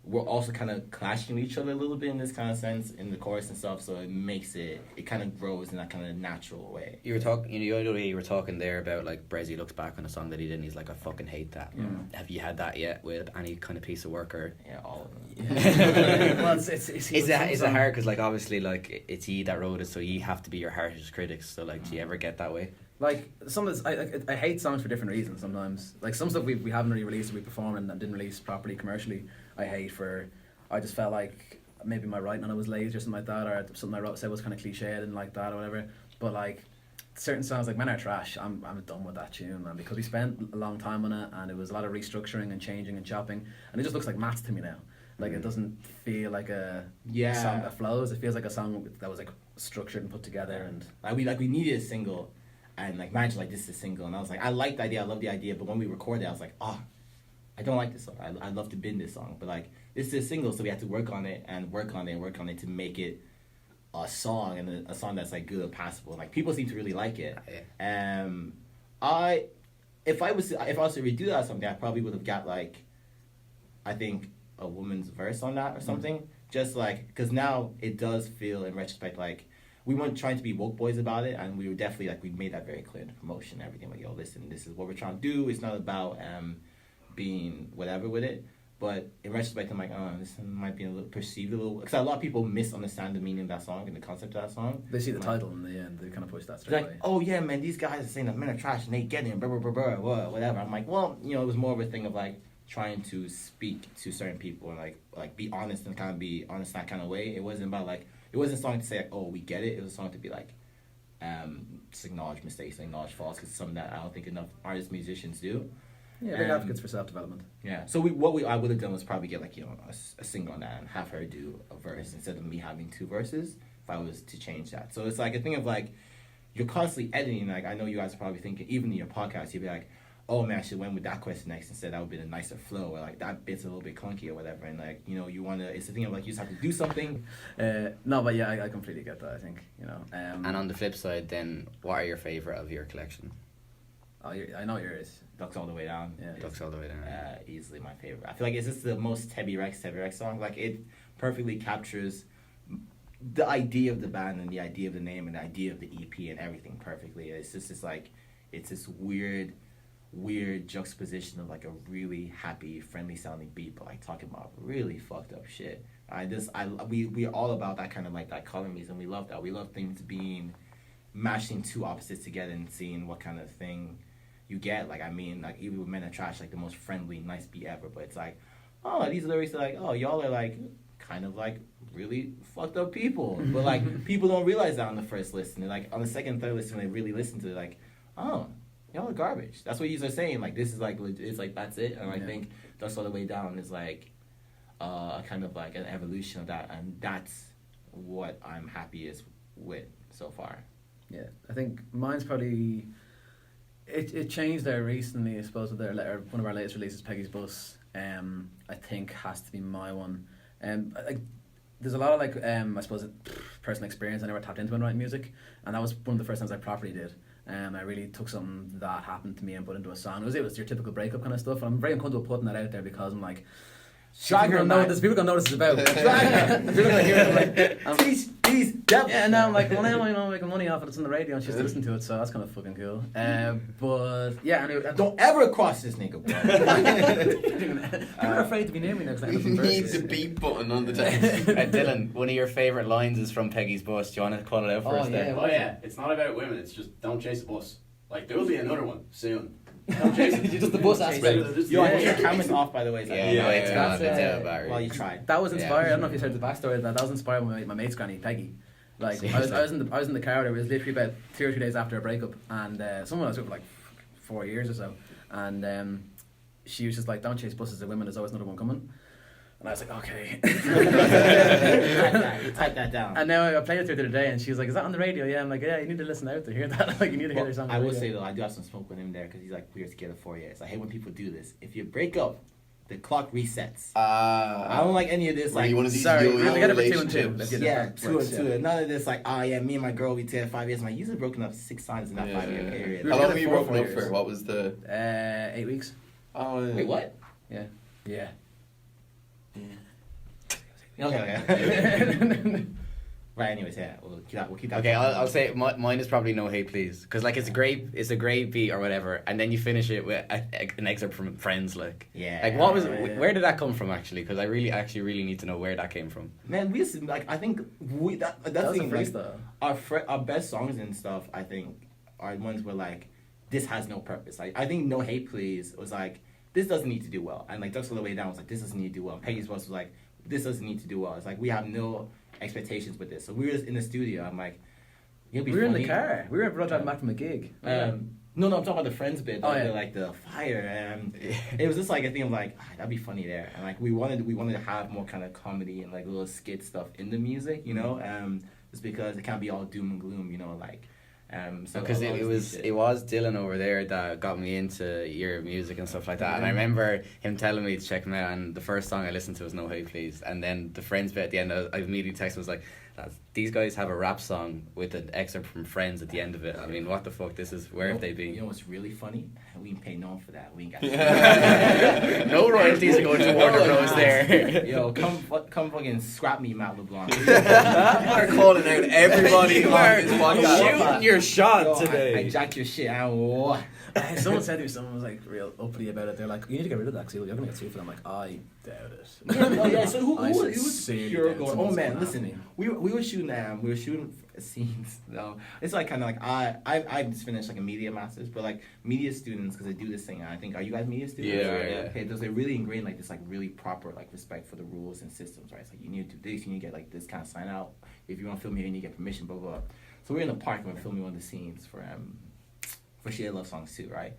we're also kind of clashing with each other a little bit in this kind of sense in the chorus and stuff. So it makes it kind of grows in that kind of natural way. You were talking, you were talking there about like Brezzy looks back on a song that he did and he's like, I fucking hate that. Have you had that yet with any kind of piece of work or? Yeah, all of them. Yeah. Well, it's Is it hard because like obviously like it's ye that wrote it, so you have to be your harshest critics. So like, do you ever get that way? Like some of this, I hate songs for different reasons sometimes. Like some stuff we haven't really released or we performed and didn't release properly commercially. I hate for, I just felt like maybe my writing on it was lazy or something like that, or something I wrote said was kind of cliche, I didn't like that or whatever. But like certain songs like Men Are Trash, I'm done with that tune, man, because we spent a long time on it and it was a lot of restructuring and changing and chopping, and it just looks like maths to me now. Like it doesn't feel like a song that flows. It feels like a song that was like structured and put together, and we needed a single, and like imagine like this is a single, and I was like I liked the idea, I love the idea, but when we recorded it, I was like I don't like this song. I'd love to bin this song, but like this is a single, so we had to work on it to make it a song, and a song that's like good and passable. Like people seem to really like it. If I was to redo that or something, I probably would have got like, I think a woman's verse on that or something. Just like, because now it does feel in retrospect like we weren't trying to be woke boys about it, and we were definitely like we made that very clear in the promotion and everything. Like, yo, listen, this is what we're trying to do. It's not about being whatever with it. But in retrospect, I'm like, this might be a little perceived a little, because a lot of people misunderstand the meaning of that song and the concept of that song. they see the title and they kind of push that It's straight like, away. oh yeah, man, these guys are saying that men are trash and they get it, blah, blah, blah, blah, blah, whatever. I'm like, well, you know, it was more of a thing of like trying to speak to certain people and like be honest and kind of be honest in that kind of way. It wasn't about like, it wasn't a song to say like, oh, we get it. It was a song to be like, just acknowledge mistakes, acknowledge faults, because it's something that I don't think enough artists, musicians do. Yeah, big advocates for self-development. Yeah, so I would have done was probably get like, you know, a single on that and have her do a verse instead of me having two verses if I was to change that. So it's like a thing of like, you're constantly editing. Like I know you guys are probably thinking, even in your podcast, you'd be like, oh man, I should went with that question next instead. That would be a nicer flow, or like that bit's a little bit clunky or whatever. And like, you know, you want to. It's the thing of like you just have to do something. No, but yeah, I completely get that. I think, you know. And on the flip side, then what are your favorite of your collection? I know yours. Ducks All the Way Down. Yeah. Ducks All the Way Down. Easily my favorite. I feel like it's just the most Tebi Rex song. Like it perfectly captures the idea of the band and the idea of the name and the idea of the EP and everything perfectly. It's just this like, it's this weird juxtaposition of like a really happy, friendly sounding beat, but like talking about really fucked up shit. We're all about that kind of like dichotomies, and we love that. We love things being mashing two opposites together and seeing what kind of thing you get. Like I mean, like even with Men Are Trash, like the most friendly, nice beat ever, but it's like, oh, these lyrics are like, oh, y'all are like kind of like really fucked up people, but like people don't realize that on the first listen. And like on the second, third listen, when they really listen to it, like, oh, y'all are garbage. That's what you are saying. Like this is like it's like that's it. And I think Ducks All the Way Down is like kind of like an evolution of that, and that's what I'm happiest with so far. Yeah, I think mine's probably it changed there recently. I suppose with one of our latest releases, Peggy's Bus. I think has to be my one. Like there's a lot of like I suppose personal experience. I never tapped into when writing music, and that was one of the first times I properly did. I really took something that happened to me and put into a song. It was your typical breakup kind of stuff, and I'm very uncomfortable putting that out there because I'm like, people gonna know what this is about. People gonna hear it, like, please, yeah, and now I'm like, well, now I know I'm making money off it. It's on the radio, and she's listening to it, so that's kind of fucking cool. But yeah, anyway, don't ever cross this nigga, bro. people are afraid to be near me now because I have You some need verses. the beep button on the tape. Dylan, one of your favourite lines is from Peggy's Bus. Do you want to call it out for us there? Oh yeah, it's not about women. It's just don't chase a bus. Like there will be another one soon. Don't chase it. Just the bus aspect. Your camera's off, by the way. So It's that's, out, Barry. well, you tried. That was inspired. I don't know if you heard the backstory of that. That was inspired by my mate's granny, Peggy. Like I was in the car there. It was literally about 2 or 3 days after a breakup, and someone I was with for like 4 years or so, and she was just like, "Don't chase buses of women. There's always another one coming." And I was like, "Okay." Type that down. And now I played it to her the other day, and she was like, "Is that on the radio?" Yeah, I'm like, "Yeah, you need to listen out to hear that. Like, you need to hear their song." I will say though, I do have some smoke with him there because he's like, "We're together 4 years." I hate when people do this. If you break up, the clock resets. I I don't like any of this. Really Like, one of these sorry, yo-yo we gotta put 2 and 2. relationships. Let's get yeah, that. two and two. None of this like, oh yeah, me and my girl, we together 5 years. I'm like, you've broken up 6 times in that 5-year period. We How were long were together you 4 broken up years. for? What was the? 8 weeks. Oh, yeah. Wait, what? Yeah. Yeah. Okay. Right. Anyways, yeah, we'll keep that. Okay, I'll say mine is probably No Hate Please, because like it's a great beat or whatever, and then you finish it with an excerpt from Friends, like Yeah. like what was Yeah. where did that come from actually? Because I really need to know where that came from. Man, we used to, like, I think that's That the was a thing, like, freestyle. our best songs and stuff, I think, are ones where like this has no purpose. Like I think No Hate Please was like this doesn't need to do well, and like Ducks All the Way Down was like this doesn't need to do well. Peggy's Bus was like this doesn't need to do well. It's like we have no expectations with this. So we were just in the studio. I'm like, it'll be We were in funny. the car. We were driving back from a gig. No, I'm talking about the Friends bit. Oh, yeah. Like the fire. It was just like a thing of like that'd be funny there, and like we wanted to have more kind of comedy and like little skit stuff in the music, you know, just because it can't be all doom and gloom, you know, like. So Because a lot it of was these it was Dylan over there that got me into your music and stuff like that, and I remember him telling me to check him out, and the first song I listened to was No Hate Please, and then the Friends bit at the end, I immediately texted was like, these guys have a rap song with an excerpt from Friends at the end of it. I mean, what the fuck? Where have they been? You know what's really funny? We ain't pay no one for that. We ain't got No royalties are going to Warner Bros. There. Yo, come fucking scrap me, Matt LeBlanc. You are calling out everybody You on are this podcast. shooting your shot Yo, today. I jacked your shit. What? Someone said to me, someone was like real uppity about it. They're like, you need to get rid of that because you're going to get sued for that. I'm like, I doubt it. Yeah, so who I was sincerely pure doubt going? Oh someone's man, gonna listen, happen. we were shooting scenes. No, it's like kind of like I just finished like a media masters, but like media students because they do this thing. I think, are you guys media students? Yeah. Okay, there's like really ingrained like this like really proper like respect for the rules and systems, right? It's like you need to do this, you need to get like this kind of sign out. If you want to film here, you need to get permission, blah blah. Blah. So we're in the park and we're filming one of the scenes for She Love Songs too, right?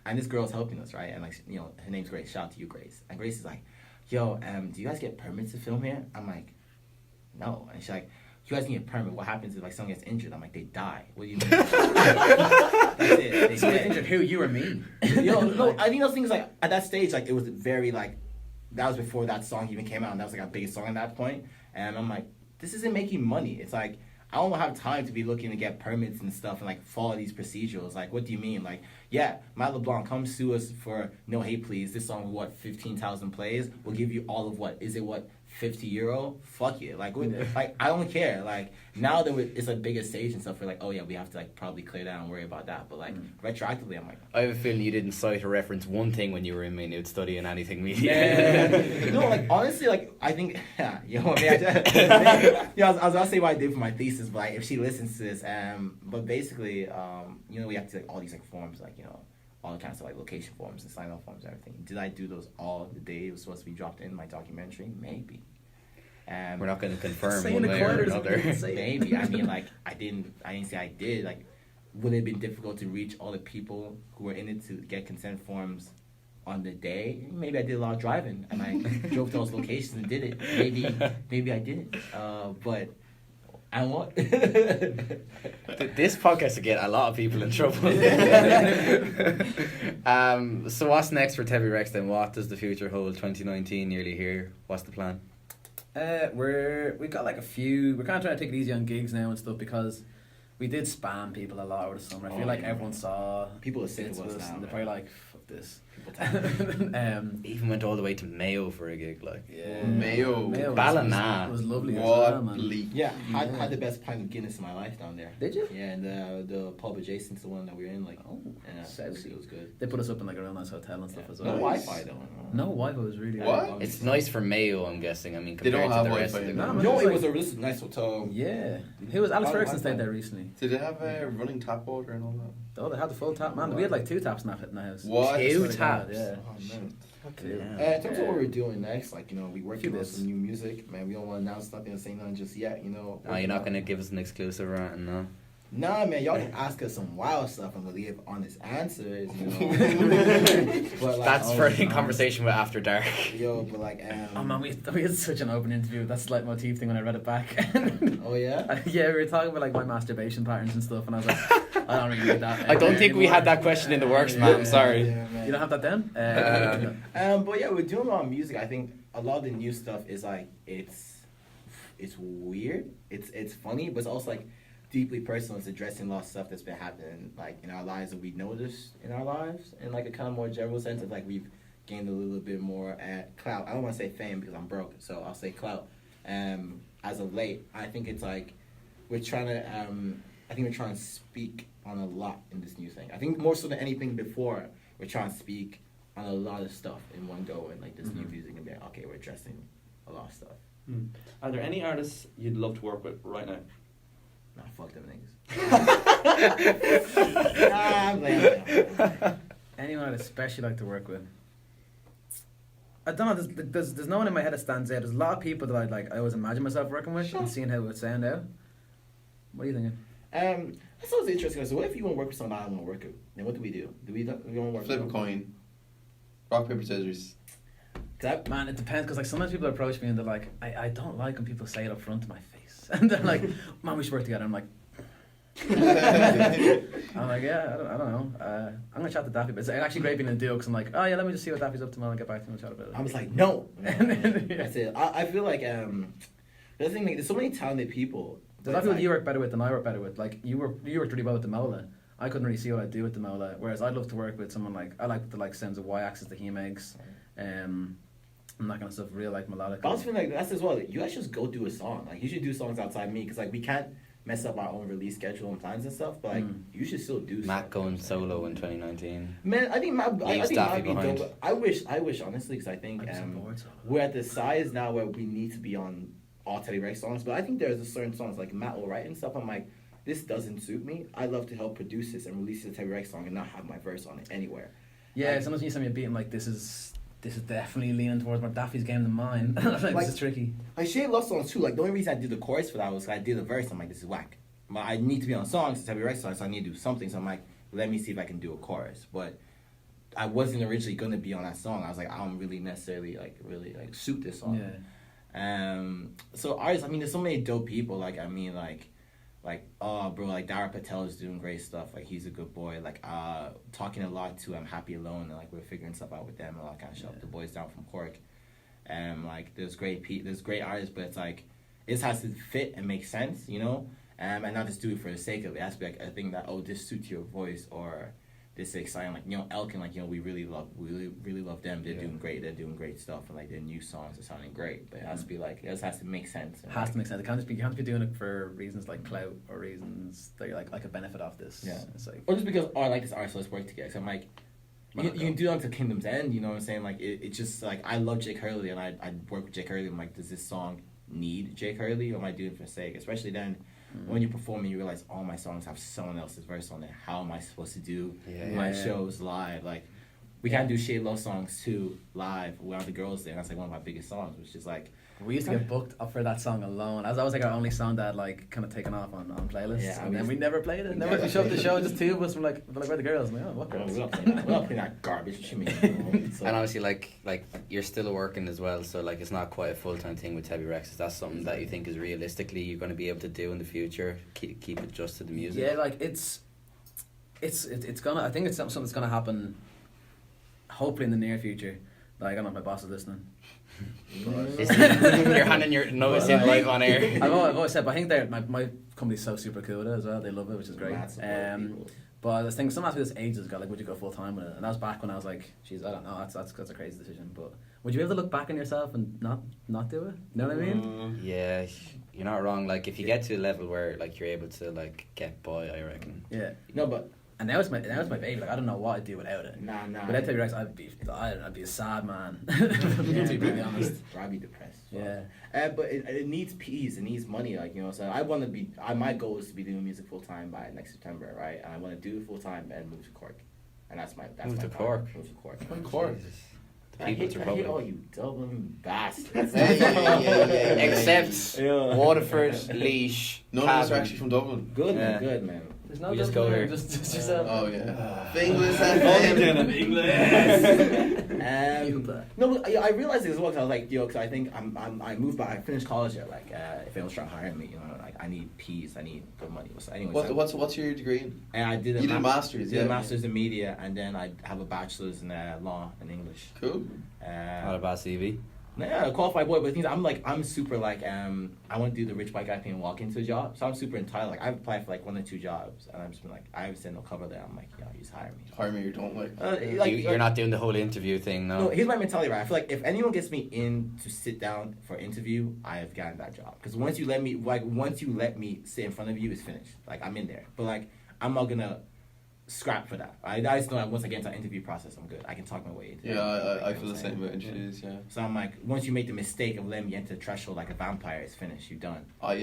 And this girl's helping us, right? And like, you know, her name's Grace. Shout out to you, Grace. And Grace is like, yo, do you guys get permits to film here? I'm like, no. And she's like, you guys need a permit. What happens if like someone gets injured? I'm like, they die. What do you mean? That's it. They Someone get injured who? You or me? Yo, no, I think those things like at that stage, like it was very like that was before that song even came out, and that was like our biggest song at that point. And I'm like, this isn't making money. It's like I don't have time to be looking to get permits and stuff and like follow these procedures. Like, what do you mean? Like, yeah, Matt LeBlanc, come sue us for No Hate Please. This song, what, 15,000 plays? We'll give you all of what? Is it what? €50? Fuck it. Like, like I don't care. Like now that it's a bigger stage and stuff, we're like, oh yeah, we have to like probably clear that and worry about that. But like retroactively, I'm like, I have a feeling you didn't cite or reference one thing when you were in Maynooth studying anything media. yeah. No, like honestly, like I think, yeah, you know, I was gonna say what I did for my thesis, but like if she listens to this, but basically, you know, we have to like all these like forms, like you know, all kinds of like location forms and sign off forms and everything. Did I do those all the day it was supposed to be dropped in my documentary? Maybe. We're not going to confirm Saying one the way or quarters another. Maybe. I mean, like I didn't say I did. Like, would it have been difficult to reach all the people who were in it to get consent forms on the day? Maybe I did a lot of driving and I drove to those locations and did it. Maybe I didn't. But I want. This podcast will get a lot of people in trouble. So what's next for Tebi Rex then? What does the future hold? 2019 nearly here. What's the plan? We got like a few. We're kind of trying to take it easy on gigs now and stuff because we did spam people a lot over the summer. I feel like everyone saw People are sick bits of us of us now. and they're probably like, "Fuck this." Even went all the way to Mayo for a gig, like. Yeah. Mayo. Ballina. was lovely. as well, What man. leak. Yeah, I had the best pint of Guinness in my life down there. Did you? Yeah, and the pub adjacent to the one that we were in, like, Oh, yeah, it was good. They put us up in like a real nice hotel and stuff as well. No Wi-Fi though. No Wi-Fi was really What? It's nice for Mayo, I'm guessing. I mean, They compared don't have to the rest Wi-Fi of the in No, group. man. No, It's it like- was a really nice hotel. Yeah. Who was Alex Oh, Ferguson Wi-Fi. stayed there recently? Did they have running tap water and all that? Oh, they had the full tap, man. We had like 2 taps in that house. What? Two Swear to God, taps? Yeah. Oh, man. In terms of what we're doing next, like, you know, we working on bits. some new music. Man, we don't want to announce nothing or say nothing just yet, you know. Oh, you're not going to give us an exclusive or anything, no? Nah, man, y'all can ask us some wild stuff and we'll give honest answers, you know. But, like, That's for no. a conversation with After Dark. Yo, but like, Oh man, we had such an open interview with that slight motif thing when I read it back. oh yeah? Yeah, we were talking about like my masturbation patterns and stuff, and I was like, I don't really need that. I don't think we had that question in the works, man. I'm sorry. Yeah, man. You don't have that down? But yeah, we're doing a lot of music. I think a lot of the new stuff is like it's weird. It's funny, but it's also like deeply personal. It's addressing a lot of stuff that's been happening like in our lives that we noticed in our lives in like a kind of more general sense of like we've gained a little bit more clout. I don't want to say fame because I'm broke, so I'll say clout. As of late, I think it's like we're trying to. I think we're trying to speak on a lot in this new thing. I think more so than anything before, we're trying to speak on a lot of stuff in one go, and like this new music and be like, okay, we're addressing a lot of stuff. Are there any artists you'd love to work with right now? Nah, fuck them niggas. Nah, I'm playing. Anyone I'd especially like to work with? I don't know. There's no one in my head that stands out. There's a lot of people that I always imagine myself working with and seeing how it would sound out. What are you thinking? That sounds interesting. So what if you want to work with someone I don't want to work with? Then what do? Do we want to work Flip a with? coin. Rock, paper, scissors. Man, it depends because like sometimes people approach me and they're like, I don't like when people say it up front to my face, and they're like, man, we should work together. I'm like, yeah, I don't know. I'm gonna chat to Daffy, but it's actually great being in a duo because I'm like, oh yeah, let me just see what Daffy's up to, and I'll get back to him and chat about it. I was like, no. That's it. I feel like the thing like, there's so many talented people. There's a lot of people you work better with than I work better with. Like you worked really well with the Mola. I couldn't really see what I'd do with the Mola. Whereas I'd love to work with someone like I like the like sounds of Y-axis, the he makes, and that kind of stuff. Real like melodic. I also feel like that's as well. You guys just go do a song. Like you should do songs outside me because like we can't mess up our own release schedule and plans and stuff. But like you should still do. Matt stuff. going solo in 2019. Man, I think Matt. I think Daffy Matt be behind. dope. I wish honestly because I think we're at the size now where we need to be on all Tebi Rex songs. But I think there's a certain songs like Matt will write and stuff. I'm like, this doesn't suit me. I'd love to help produce this and release the Tebi Rex song and not have my verse on it anywhere. Yeah, sometimes when you send me a beat, I'm like, this is definitely leaning towards more Daffy's game than mine. Like, this is tricky. I share love songs too. Like the only reason I did the chorus for that was I did the verse. I'm like, this is whack. But I need to be on songs to Tebi Rex songs, so I need to do something. So I'm like, let me see if I can do a chorus. But I wasn't originally gonna be on that song. I was like, I don't really necessarily really suit this song. Yeah. So artists, I mean, there's so many dope people. Like I mean, like oh bro, like Dara Patel is doing great stuff. Like he's a good boy. Like talking a lot to Happy Alone, and like we're figuring stuff out with them and all that kind of stuff. The boys down from Cork. Like there's great artists, but it's like it has to fit and make sense, you know. And not just do it for the sake of it. It has to be like a thing that this suits your voice or this is exciting. Like you know, Elkin, like you know, we really love them. They're doing great. They're doing great stuff, and like their new songs are sounding great. But it has to be like it just has to make sense. It has to make sense. You can't be doing it for reasons like clout or reasons that you're like a benefit off this. Yeah. It's like, or just because I like this artist, so let's work together. So I'm like, you can do that to Kingdom's End. You know what I'm saying? Like it's just like I love Jake Hurley, and I work with Jake Hurley. I'm like, does this song need Jake Hurley, or am I doing it for sake? Especially then. When you perform and you realize all my songs have someone else's verse on it, how am I supposed to do my shows live? Like, we can't do Shade Love songs too live without the girls there. And that's like one of my biggest songs, which is like. We used to get booked up for that song alone. That was like our only song that like kind of taken off on playlists. Yeah, and then we never played it. Never showed up the show. Just two of us were like, where the girls? I'm like, oh, what girls? We're not playing that garbage. What you mean? So. And obviously, like you're still working as well, so like it's not quite a full-time thing with Tebi Rex. Is that something that you think is realistically you're going to be able to do in the future? Keep it just to the music. Yeah, like it's gonna. I think it's something that's gonna happen. Hopefully in the near future. Like I don't know if my boss is listening. You're handing your notice in live on air. I've always said, but I think my company's so super cool with it as well. They love it, which is great. But I was thinking, someone asked me this ages ago, like, would you go full time with it? And that was back when I was like, geez, I don't know, that's a crazy decision. But would you be able to look back on yourself and not do it? You know what I mean? Yeah, you're not wrong. Like if you get to a level where like you're able to like get by, I reckon. Yeah. No, but. And now it's my baby. Like I don't know what I'd do without it. Nah. Without Tebi Rex, I'd be a sad man. To be really honest. I'd be depressed. So. Yeah. But it needs peace. It needs money. Like you know, so my goal is to be doing music full time by next September, right? And I want to do it full time and move to Cork, and that's my move to Cork. Move to Cork. Cork. I hate all you Dublin bastards. Except Waterford, Laois. None of us are actually from Dublin. Good man. There's no We just Dublin go there, here. Just yourself. Oh yeah. English No, but I realized it as well because I was like, yo, because I think I moved back. I finished college there. Like, if anyone was trying to hire me, you know, like I need peace, I need good money. So anyways, What's your degree in? and I did You did a master's, did a yeah. master's in media, and then I have a bachelor's in law and English. Cool. Not a bad CV. Yeah, a qualified boy, but the thing is, I'm super like, I want to do the rich white guy thing and walk into a job. So I'm super entitled. Like, I've applied for like 1 or 2 jobs, and I'm just been like, I haven't seen no cover there. I'm like, yeah, you just hire me. Hire me or don't like. You're not doing the whole interview thing, no. No, here's my mentality, right? I feel like if anyone gets me in to sit down for an interview, I have gotten that job. Because once you let me sit in front of you, it's finished. Like, I'm in there. But like, I'm not gonna scrap for that. I just know that once I get into that interview process, I'm good. I can talk my way into it. Yeah, I You know feel what the I'm same saying? about interviews. Yeah. So I'm like, once you make the mistake of letting me enter the threshold like a vampire, it's finished. You're done. I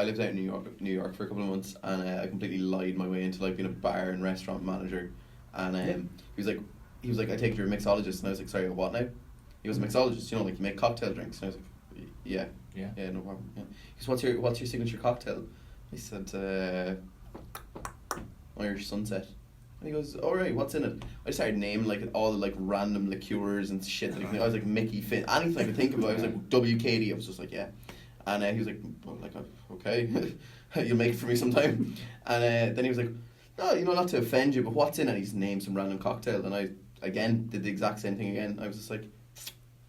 lived out in New York for a couple of months, and I completely lied my way into like being a bar and restaurant manager. And he was like, I take you're a mixologist, and I was like, sorry, a what now? He was a mixologist, you know, like you make cocktail drinks. And I was like, yeah, no problem. Yeah. He said, what's your signature cocktail? I said, Irish Sunset. And he goes, all right, what's in it? I started naming like all the like random liqueurs and shit that I was like Mickey Finn, anything I could think of. I was like WKD. I was just like, yeah. And he was like, okay, you'll make it for me sometime. And then he was like, no, you know, not to offend you, but what's in it? He's named some random cocktail, and I again did the exact same thing again. I was just like,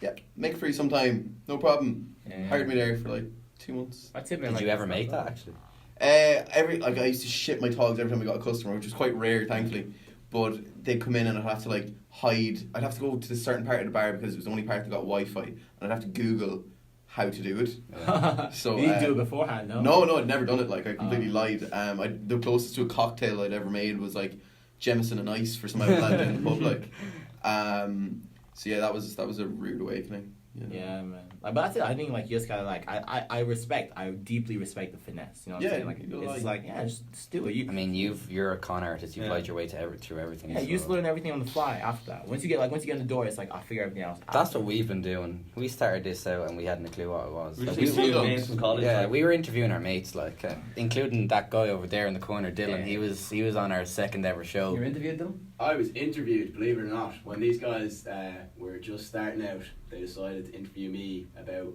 yeah, make it for you sometime, no problem. Yeah. Hired me there for like 2 months. Did you ever make that actually? I used to shit my togs every time I got a customer, which was quite rare, thankfully. But they'd come in and I'd have to like hide. I'd have to go to this certain part of the bar because it was the only part that got Wi-Fi, and I'd have to Google how to do it. So you didn't do it beforehand, no? No, I'd never done it. Like I completely lied. The closest to a cocktail I'd ever made was like Jameson and ice for some outland in the pub. Like, so yeah, that was a rude awakening. Yeah, man. Like, but that's it. I think like you just gotta like I deeply respect the finesse. You know what I'm saying? Like it's like just do it. You're a con artist. You've lied your way through everything. Yeah, you just learn everything on the fly after that. Once you get in the door, it's like I'll figure everything else out. That's what we've been doing. We started this out and we hadn't a clue what it was. Like, mates from college. yeah, we were interviewing our mates, like including that guy over there in the corner, Dylan. Yeah. He was on our second ever show. You interviewed them? I was interviewed, believe it or not, when these guys were just starting out. They decided to interview me about.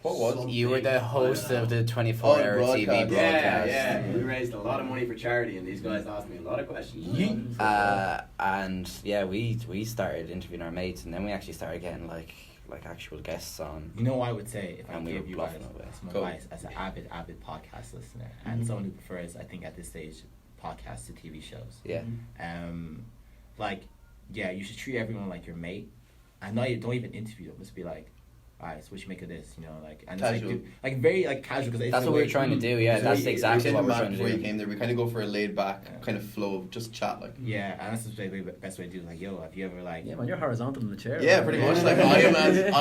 What was it? You were the host of the 24-hour TV broadcast. Yeah. We raised a lot of money for charity, and these guys asked me a lot of questions. And yeah, we started interviewing our mates, and then we actually started getting like actual guests on. You know what I would say if I And we gave were you guys bluffing away. some Go. advice as an avid podcast listener and someone who prefers, I think at this stage, podcasts to TV shows. Yeah. You should treat everyone like your mate. I know you don't even interview them. Just be like, alright, so what you make of this, you know, like, and Casual. it's like very like casual because That's what we're trying to do. Yeah, So that's we exactly said what to we're Matt trying to before you do. came there. We kind of go for a laid back kind of flow of just chat, like. Yeah, and that's the best way to do it. Like, yo, have you ever like Yeah, man, you're horizontal in the chair. Yeah, man. pretty much. Like I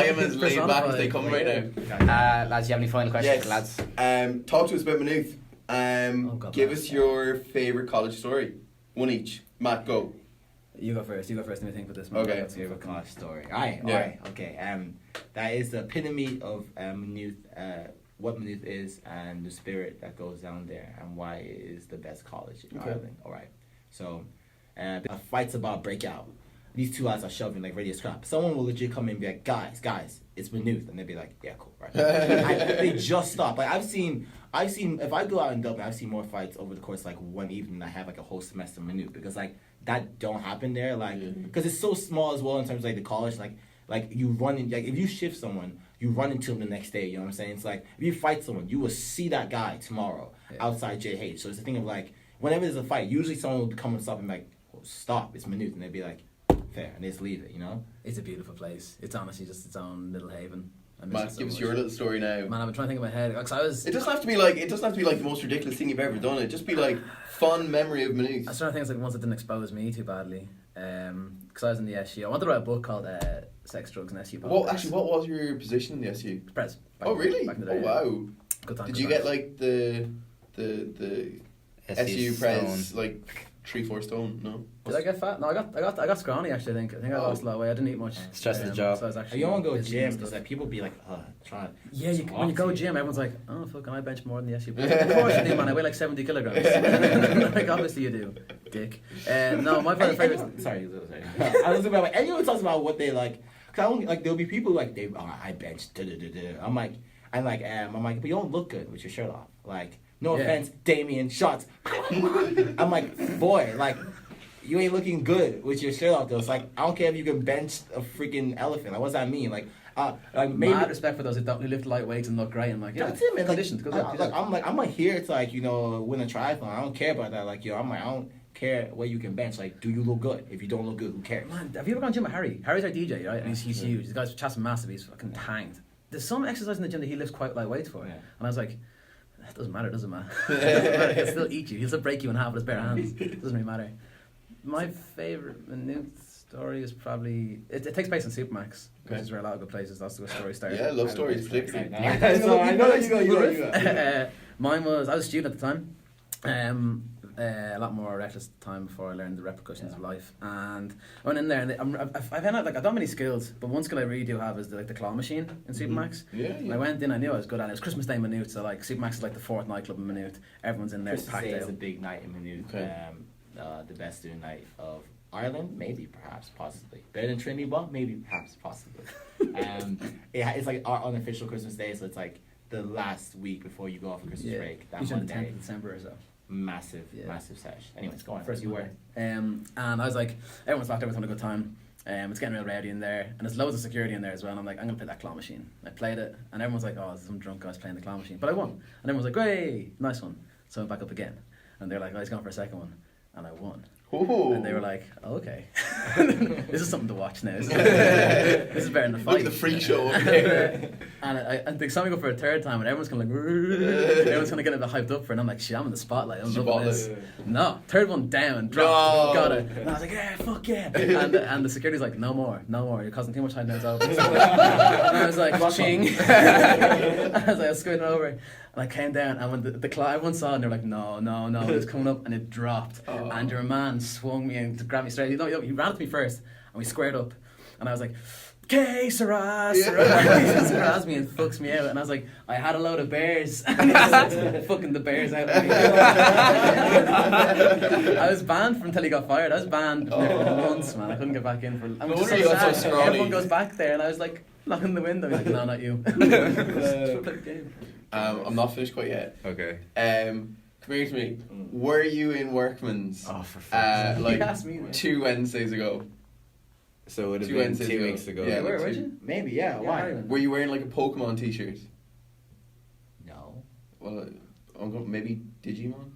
am as laid back as they come right now. Lads, you have any final questions, Yes. lads? Talk to us about Maynooth. God Give bless. us your favourite college story. One each. Matt, go. You go first. Let me think about this. Okay. That's favorite college story. Alright, okay. That is the epitome of Maynooth, what Maynooth is, and the spirit that goes down there, and why it is the best college in Ireland. Alright, so a fight's about break out. These two lads are shoving like ready to scrap. Someone will legit come in and be like, guys, it's Maynooth, and they'll be like, yeah, cool, right. They just stop. Like I've seen if I go out in Dublin, I've seen more fights over the course of like one evening than I have like a whole semester in Maynooth, because like that don't happen there, like because it's so small as well in terms of like the college, like you run in, like if you shift someone, you run into them the next day. You know what I'm saying? It's like if you fight someone, you will see that guy tomorrow outside JH. So it's a thing of like whenever there's a fight, usually someone will come and stop and be like, oh, stop, it's Maynooth, and they'd be like, fair, and they just leave it. You know? It's a beautiful place. It's honestly just its own little haven. I miss Matt, it so give us much. your little story now. Man, I've been trying to think in my head. Cause I was. It doesn't have to be like the most ridiculous thing you've ever done. It just be like fun memory of Maynooth. I was trying to think of like ones that didn't expose me too badly. Because I was in the SU. I wanted to write a book called Sex, Drugs and SU Politics. What was your position in the SU? Press. Oh really? Back in the Oh day, wow. Good time, Did good you get times. like the SU press Stone. like 3-4 stone. No. Did I get fat? No, I got scrawny actually. I think I lost a lot of weight. I didn't eat much. Stress the job. So I was actually You don't go busy gym and because stuff. like people be like, try. Yeah, when you talk go to gym, everyone's like, oh, fucking, I bench more than yes, you do. Of course you do, man. I weigh like 70 kilograms. Like, obviously you do, dick. No, my favorite. Sorry. I was about like anyone talks about what they like. Cause I don't, like there'll be people like I bench. I'm like, but you don't look good with your shirt off. Like, no Yeah. offense, Damien, shots. I'm like, boy, like, you ain't looking good with your shirt off though. It's like, I don't care if you can bench a freaking elephant. Like, what's that mean? Like maybe. Mad respect for those who lift light weights and look great. I'm like, yeah, That's it, man. conditioned. I'm not here to like, win a triathlon. I don't care about that. Like, I don't care what you can bench. Like, do you look good? If you don't look good, who cares? Man, have you ever gone to gym with Harry? Harry's our DJ, right? And he's huge. This guy's chest is massive. He's fucking tanked. There's some exercise in the gym that he lifts quite light weights for. Yeah. And I was like, it doesn't matter, doesn't matter. He'll still eat you. He'll still break you in half with his bare hands. It doesn't really matter. My favourite minute story is probably... It takes place in Supermax, which is where a lot of good places. That's where stories start. Yeah, love stories, particularly. So I know you go. Mine was... I was a student at the time. A lot more reckless time before I learned the repercussions of life, and I went in there and I found out like I don't have many skills, but one skill I really do have is the claw machine in Supermax. And I went in, I knew I was good at it. It was Christmas Day Minute, so like Supermax is like the 4th nightclub in Minute. Everyone's in there, it's Christmas packed Day is a out. big night in Minute. Okay. The best student night of Ireland, maybe, perhaps, possibly. Better than Trinity, but maybe, perhaps, possibly. It's like our unofficial Christmas Day, so it's like the last week before you go off for Christmas break. That Usually on the Monday. 10th of December or so. Massive sesh. Anyways, go on. First you Monday. were. And I was like, everyone's locked, everyone's having a good time. It's getting real rowdy in there, and there's loads of security in there as well. And I'm like, I'm gonna play that claw machine. I played it, and everyone's like, oh, some drunk guy's playing the claw machine. But I won, and everyone's like, great, nice one. So I went back up again, and they're like, oh, he's going for a second one, and I won. Ooh. And they were like, oh, okay, this is something to watch now. This is better than the fight. Look at the freak show over there. And they saw me go for a third time, and everyone's kind of like, everyone's kind of getting a bit hyped up for it. And I'm like, shit, I'm in the spotlight. I'm loving this. No, third one down, dropped, got it. And I was like, yeah, fuck yeah. And the security's like, no more. You're causing too much hype now. It's over. And I was like, ching. I was scooting over. And I came down, and when the claw, everyone saw it, and they were like, no, it was coming up, and it dropped. Oh. And your man swung me and grabbed me straight. He ran at me first, and we squared up. And I was like, okay, Sarah. He just grabs me and fucks me out. And I was like, I had a load of bears. And he just fucking the bears out of me. I was banned until he got fired. I was banned for months, man. I couldn't get back in for... I was wonder you got so scrawny. Everyone goes back there, and I was like, knocking the window. He's like, no, not you. I'm not finished quite yet. Okay. Come here to me. Were you in Workman's? Oh, for fuck's sake. Like He asked me, man. 2 Wednesdays ago. So it would have 2 been Wednesdays 2 ago. weeks ago. Yeah, Where like were 2. you? Maybe, yeah. Why? Were you wearing like a Pokemon t-shirt? No. Well, maybe Digimon?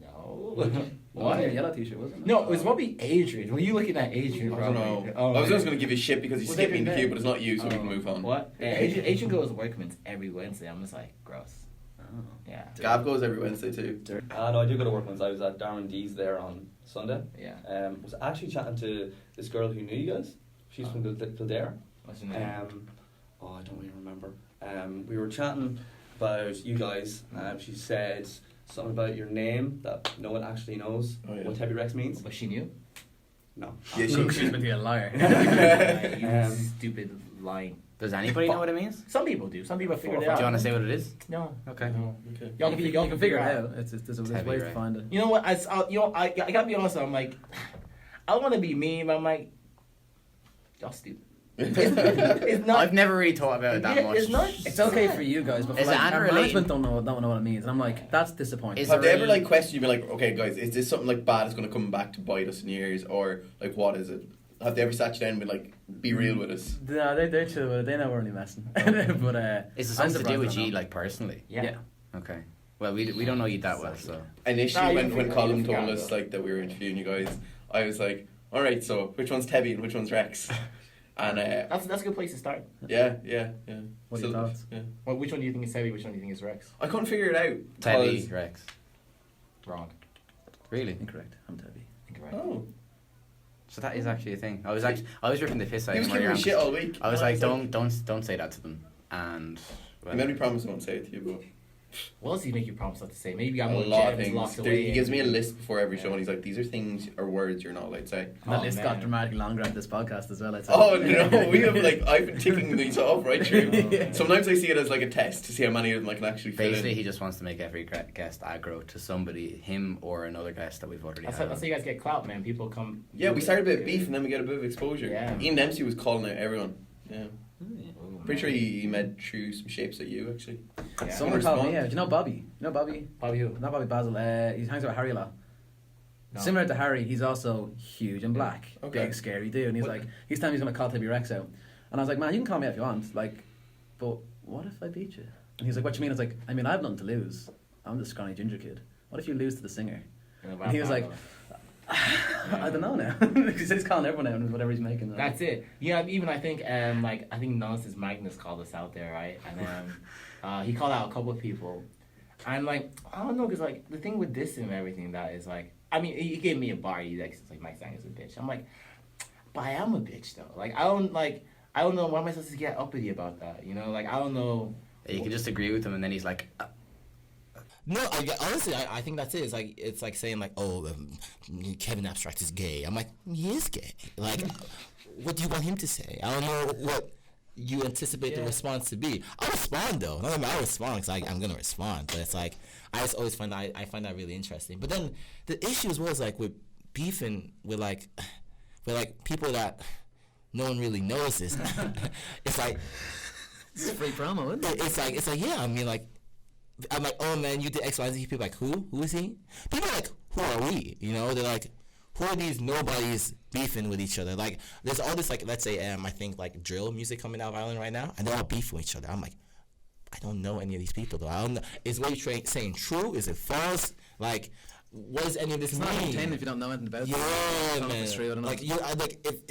No. Why? A yellow t-shirt, wasn't it? No, it was probably Adrian. Were you looking at Adrian? I don't know. I was just going to give you shit because you Well, skipped me in the they've queue, been but it's not you, so we can move on. What? Yeah, Adrian goes to Workman's every Wednesday. I'm just like, gross. Oh. Yeah. Gav goes every Wednesday too. No, I do go to Workman's. I was at Darren D's there on Sunday. Yeah. Was actually chatting to this girl who knew you guys. She's from Kildare. What's your name? I don't even remember. We were chatting about you guys. She said something about your name that no one actually knows what Tebi Rex means. But she knew? No. Yeah, She's meant to be a liar. You stupid lying. Does anybody know what it means? Some people do. Some people figure it Do out. you want to say what it is? No. Okay. Okay. Y'all can figure it out. There's Heavy, ways to right? find it. You know what? I gotta be honest. I'm like, I don't want to be mean, but I'm like, y'all stupid. It's not. I've never really thought about it that much. It's not. It's okay for you guys, but for Is it like, our unrelated? management don't know what it means, and I'm like, that's disappointing. Is Have they there ever a- like questioned you, be like, okay, guys, is this something like bad that's going to come back to bite us in years, or like what is it? Have they ever sat you down and been like, be real with us? No, they're chill with it. They know we're only messing. But Is it I'm something to do surprised with they you, don't. like personally? Yeah. Okay. Well, we don't know you that well, so. Initially, Nah, you when forgot- Colin you told forgot, us though. like that we were interviewing you guys, I was like, all right, so which one's Tebi and which one's Rex? And That's a good place to start. yeah. What are your thoughts? Yeah. Well, which one do you think is Tebi? Which one do you think is Rex? I couldn't figure it out. Tebi 'cause- Rex. Wrong. Really? Incorrect. I'm Tebi. Incorrect. Oh, So that is actually a thing. I was ripping the piss out he of was him giving me earlier shit on. all week. I was And like, don't say that to them. And He made me promise I won't say it to you, but what else did he make you promise not to say? Maybe I A want lot of gems things. locked There, away. he gives me a list before every show, and he's like, "These are things or words you're not allowed to say." That Oh, list man. got dramatically longer at this podcast as well, I'd say. Oh no, we have like I've been ticking these off right through. Yeah. Sometimes I see it as like a test to see how many of them I can actually fit Basically, in. he just wants to make every guest aggro to somebody, him or another guest that we've already That's had. how you guys get clout, man. People come. Yeah, we started a bit of beef and then we get a bit of exposure. Yeah. Ian Dempsey was calling out everyone. Yeah. Oh, Pretty sure man. he met through some shapes at you actually. Yeah. Someone called me out. Do you know Bobby? You know Bobby? Bobby who? Not Bobby Basil. He hangs out with Harry a lot. No. Similar to Harry, he's also huge and black. Okay. Big, scary dude. And he's What- like, he's telling me he's going to call Tebi Rex out. And I was like, man, you can call me out if you want. Like, but what if I beat you? And he's like, what do you mean? I was like, I mean, I have nothing to lose. I'm the scrawny ginger kid. What if you lose to the singer? And he was like, I don't know now. He said he's calling everyone out and whatever he's making. That's it. Yeah, even I think I think Nonsense Magnus called us out there, right? And he called out a couple of people, and like I don't know, cause like the thing with this and everything that is like, I mean, he gave me a bar. He's like Mike Sang is a bitch. I'm like, but I am a bitch though. Like I don't know why am I supposed to get uppity about that? You know, like I don't know. You can just agree with him, and then he's like, No, honestly, I think that's it. It's like saying like, oh, Kevin Abstract is gay. I'm like, he is gay. Like, what do you want him to say? I don't know what you anticipate the response to be. I'll respond though. No, I'll respond because I'm gonna respond. But it's like I just always find that I find that really interesting. But then the issue as well is like with beefing with people that no one really knows this. It's like It's free promo, isn't it? it's like yeah. I mean like. I'm like, oh man, you did X, Y, Z. People are like, who? Who is he? People are like, who are we? You know, they're like, who are these nobodies beefing with each other? Like, there's all this, like, let's say, I think, like, drill music coming out of Ireland right now, and they're all beefing with each other. I'm like, I don't know any of these people, though. I don't know. Is what you're saying true? Is it false? Like, what does any of this It's mean? not entertaining if you don't know anything about it. Yeah, I don't know if man. it's true, I don't know. Like, you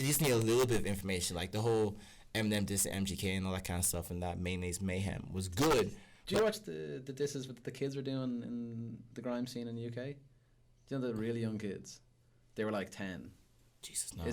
just need a little bit of information. Like, the whole Eminem diss MGK and all that kind of stuff and that Mayonnaise Mayhem was good. Do you watch the disses that the kids were doing in the grime scene in the UK? Do you know the really young kids? They were like 10. Jesus, no.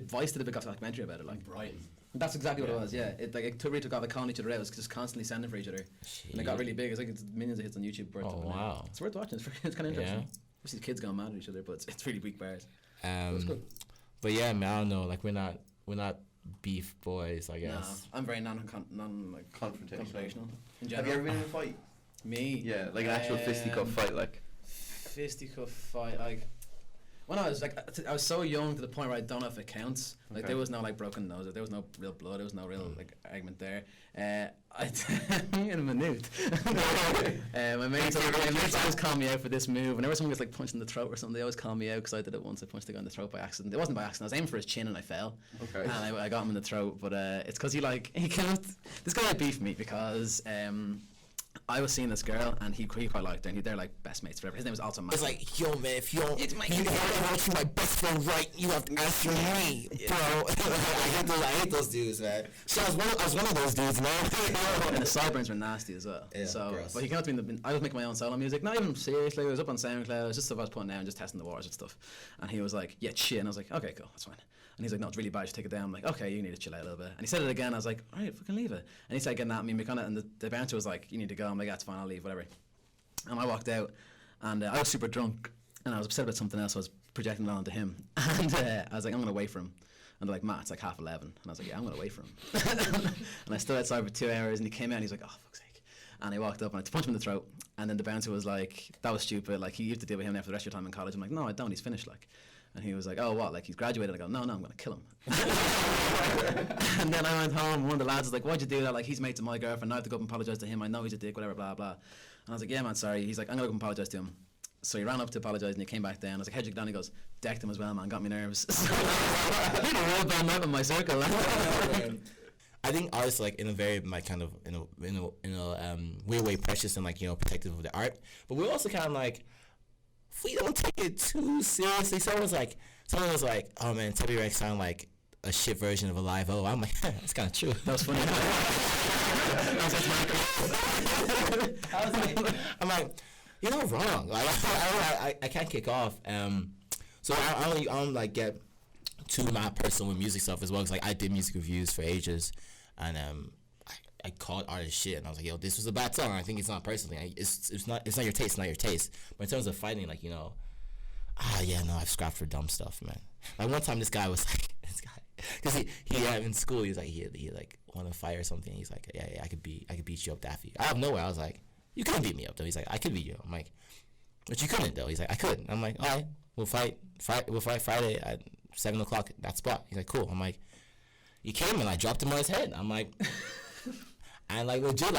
Vice did a big documentary about it. Like Brighton. that's exactly what it was. Yeah, it really took off. They calling each other out. It was just constantly sending for each other, and it got really big. It's like it's millions of hits on YouTube. Oh, wow. It's worth watching. It's kind of interesting. Yeah. Obviously, the kids going mad at each other, but it's really weak bars. But yeah, man, I don't know. Like we're not beef boys, I No, guess. I'm very non Confrontational. confrontational in Have general. you ever been in a fight? Me? Yeah, like an actual fisticuff fight, like. Fisticuff fight, like when I was like I was so young to the point where I don't know if it counts. Like Okay. there was no like broken nose, there was no real blood, there was no real like argument there. In a minute. My mates always call me out for this move. Whenever someone gets like punched in the throat or something, they always call me out because I did it once. I punched the guy in the throat by accident. It wasn't by accident. I was aiming for his chin and I fell. Okay. And I got him in the throat, but it's because he came up. This guy beefed me because I was seeing this girl and he quite liked her and they're like best mates forever. His name was also Matt. It's like, yo, man, if you don't, It's my- you want to my best friend right, you have to answer me, bro. I hate those dudes, man. So I was one of those dudes, man. And the sideburns were nasty as well. Yeah, so, gross. but he came up to me. I was making my own solo music, not even seriously. It was up on SoundCloud. It was just stuff I was putting out and just testing the waters and stuff. And he was like, "Yeah, shit." And I was like, "Okay, cool, that's fine." And he's like, "No, it's really bad. You should take it down." I'm like, "Okay, you need to chill out a little bit." And he said it again. I was like, "All right, fucking leave it." And he started getting at me, and the bouncer was like, "You need to go." I'm like, "That's fine. I'll leave. Whatever." And I walked out, and I was super drunk, and I was upset about something else. So I was projecting it onto him, and I was like, "I'm gonna wait for him." And they're like, "Matt, it's like 11:30." And I was like, "Yeah, I'm gonna wait for him." And I stood outside for 2 hours, and he came out, and he's like, "Oh, fuck's sake." And I walked up and I punched him in the throat. And then the bouncer was like, "That was stupid. Like, you have to deal with him after the rest of your time in college." I'm like, "No, I don't. He's finished." Like, and he was like, "Oh, what? Like, he's graduated?" I go, "No, I'm gonna kill him." And then I went home. One of the lads was like, "Why'd you do that? Like, he's mates with my girlfriend. I have to go up and apologize to him. I know he's a dick. Whatever, blah blah." And I was like, "Yeah, man, sorry." He's like, "I'm gonna go up and apologize to him." So he ran up to apologise and he came back down. I was like, "How'd you get down?" He goes, "Decked him as well, man. Got me nervous." I had a real bad night in my circle. I think artists like in a very like kind of in a weird way precious and like protective of the art, but we're also kind of like if we don't take it too seriously. Someone was like, "Oh man, Tebi Rex sound like a shit version of a live O." I'm like, that's kind of true. That was funny. I'm like, you're not wrong. Like, I can't kick off. So I don't like get too my personal with music stuff as well. Cause like I did music reviews for ages, and I called artist shit, and I was like, yo, this was a bad song. I think it's not personally. It's not your taste. It's not your taste. But in terms of fighting, like, you know, yeah, no, I've scrapped for dumb stuff, man. Like one time, this guy was like, because he in school, he was like, he like want to fight or something. He's like, yeah, I could beat you up, Daffy. Out of nowhere, I was like, you couldn't beat me up though. He's like, I could beat you up. I'm like, but you couldn't though. He's like, I could. I'm like, all right, we'll fight Friday at 7:00 that spot. He's like, cool. I'm like, he came and I dropped him on his head. I'm like, and like legit,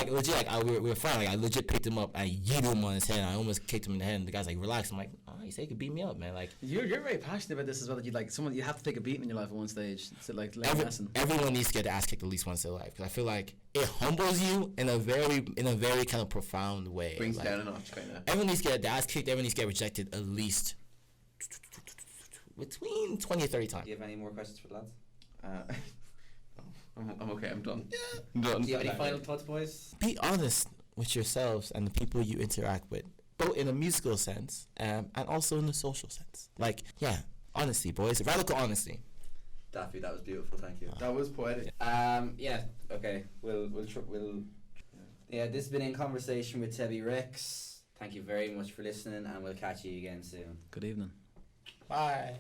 we were fine. Like I legit picked him up, I yeeted him on his head, and I almost kicked him in the head. And the guy's like, relax. I'm like, oh, he said he could beat me up, man. Like you're very passionate about this as well. That you like someone, you have to take a beating in your life at one stage. It's like lesson. Everyone needs to get the ass kicked at least once in their life, because I feel like it humbles you in a very kind of profound way. Brings like, down a notch, kind of. Everyone needs to get the ass kicked. Everyone needs to get rejected at least between 20 or 30 times. Do you have any more questions for the lads? I'm okay. I'm done. I'm done. Do you have any final thoughts, boys? Be honest with yourselves and the people you interact with, both in a musical sense and also in a social sense. Like, yeah, honesty, boys. Radical honesty. Daffy, that was beautiful. Thank you. That was poetic. Yeah. Okay. We'll. Yeah, this has been In Conversation with Tebi Rex. Thank you very much for listening, and we'll catch you again soon. Good evening. Bye.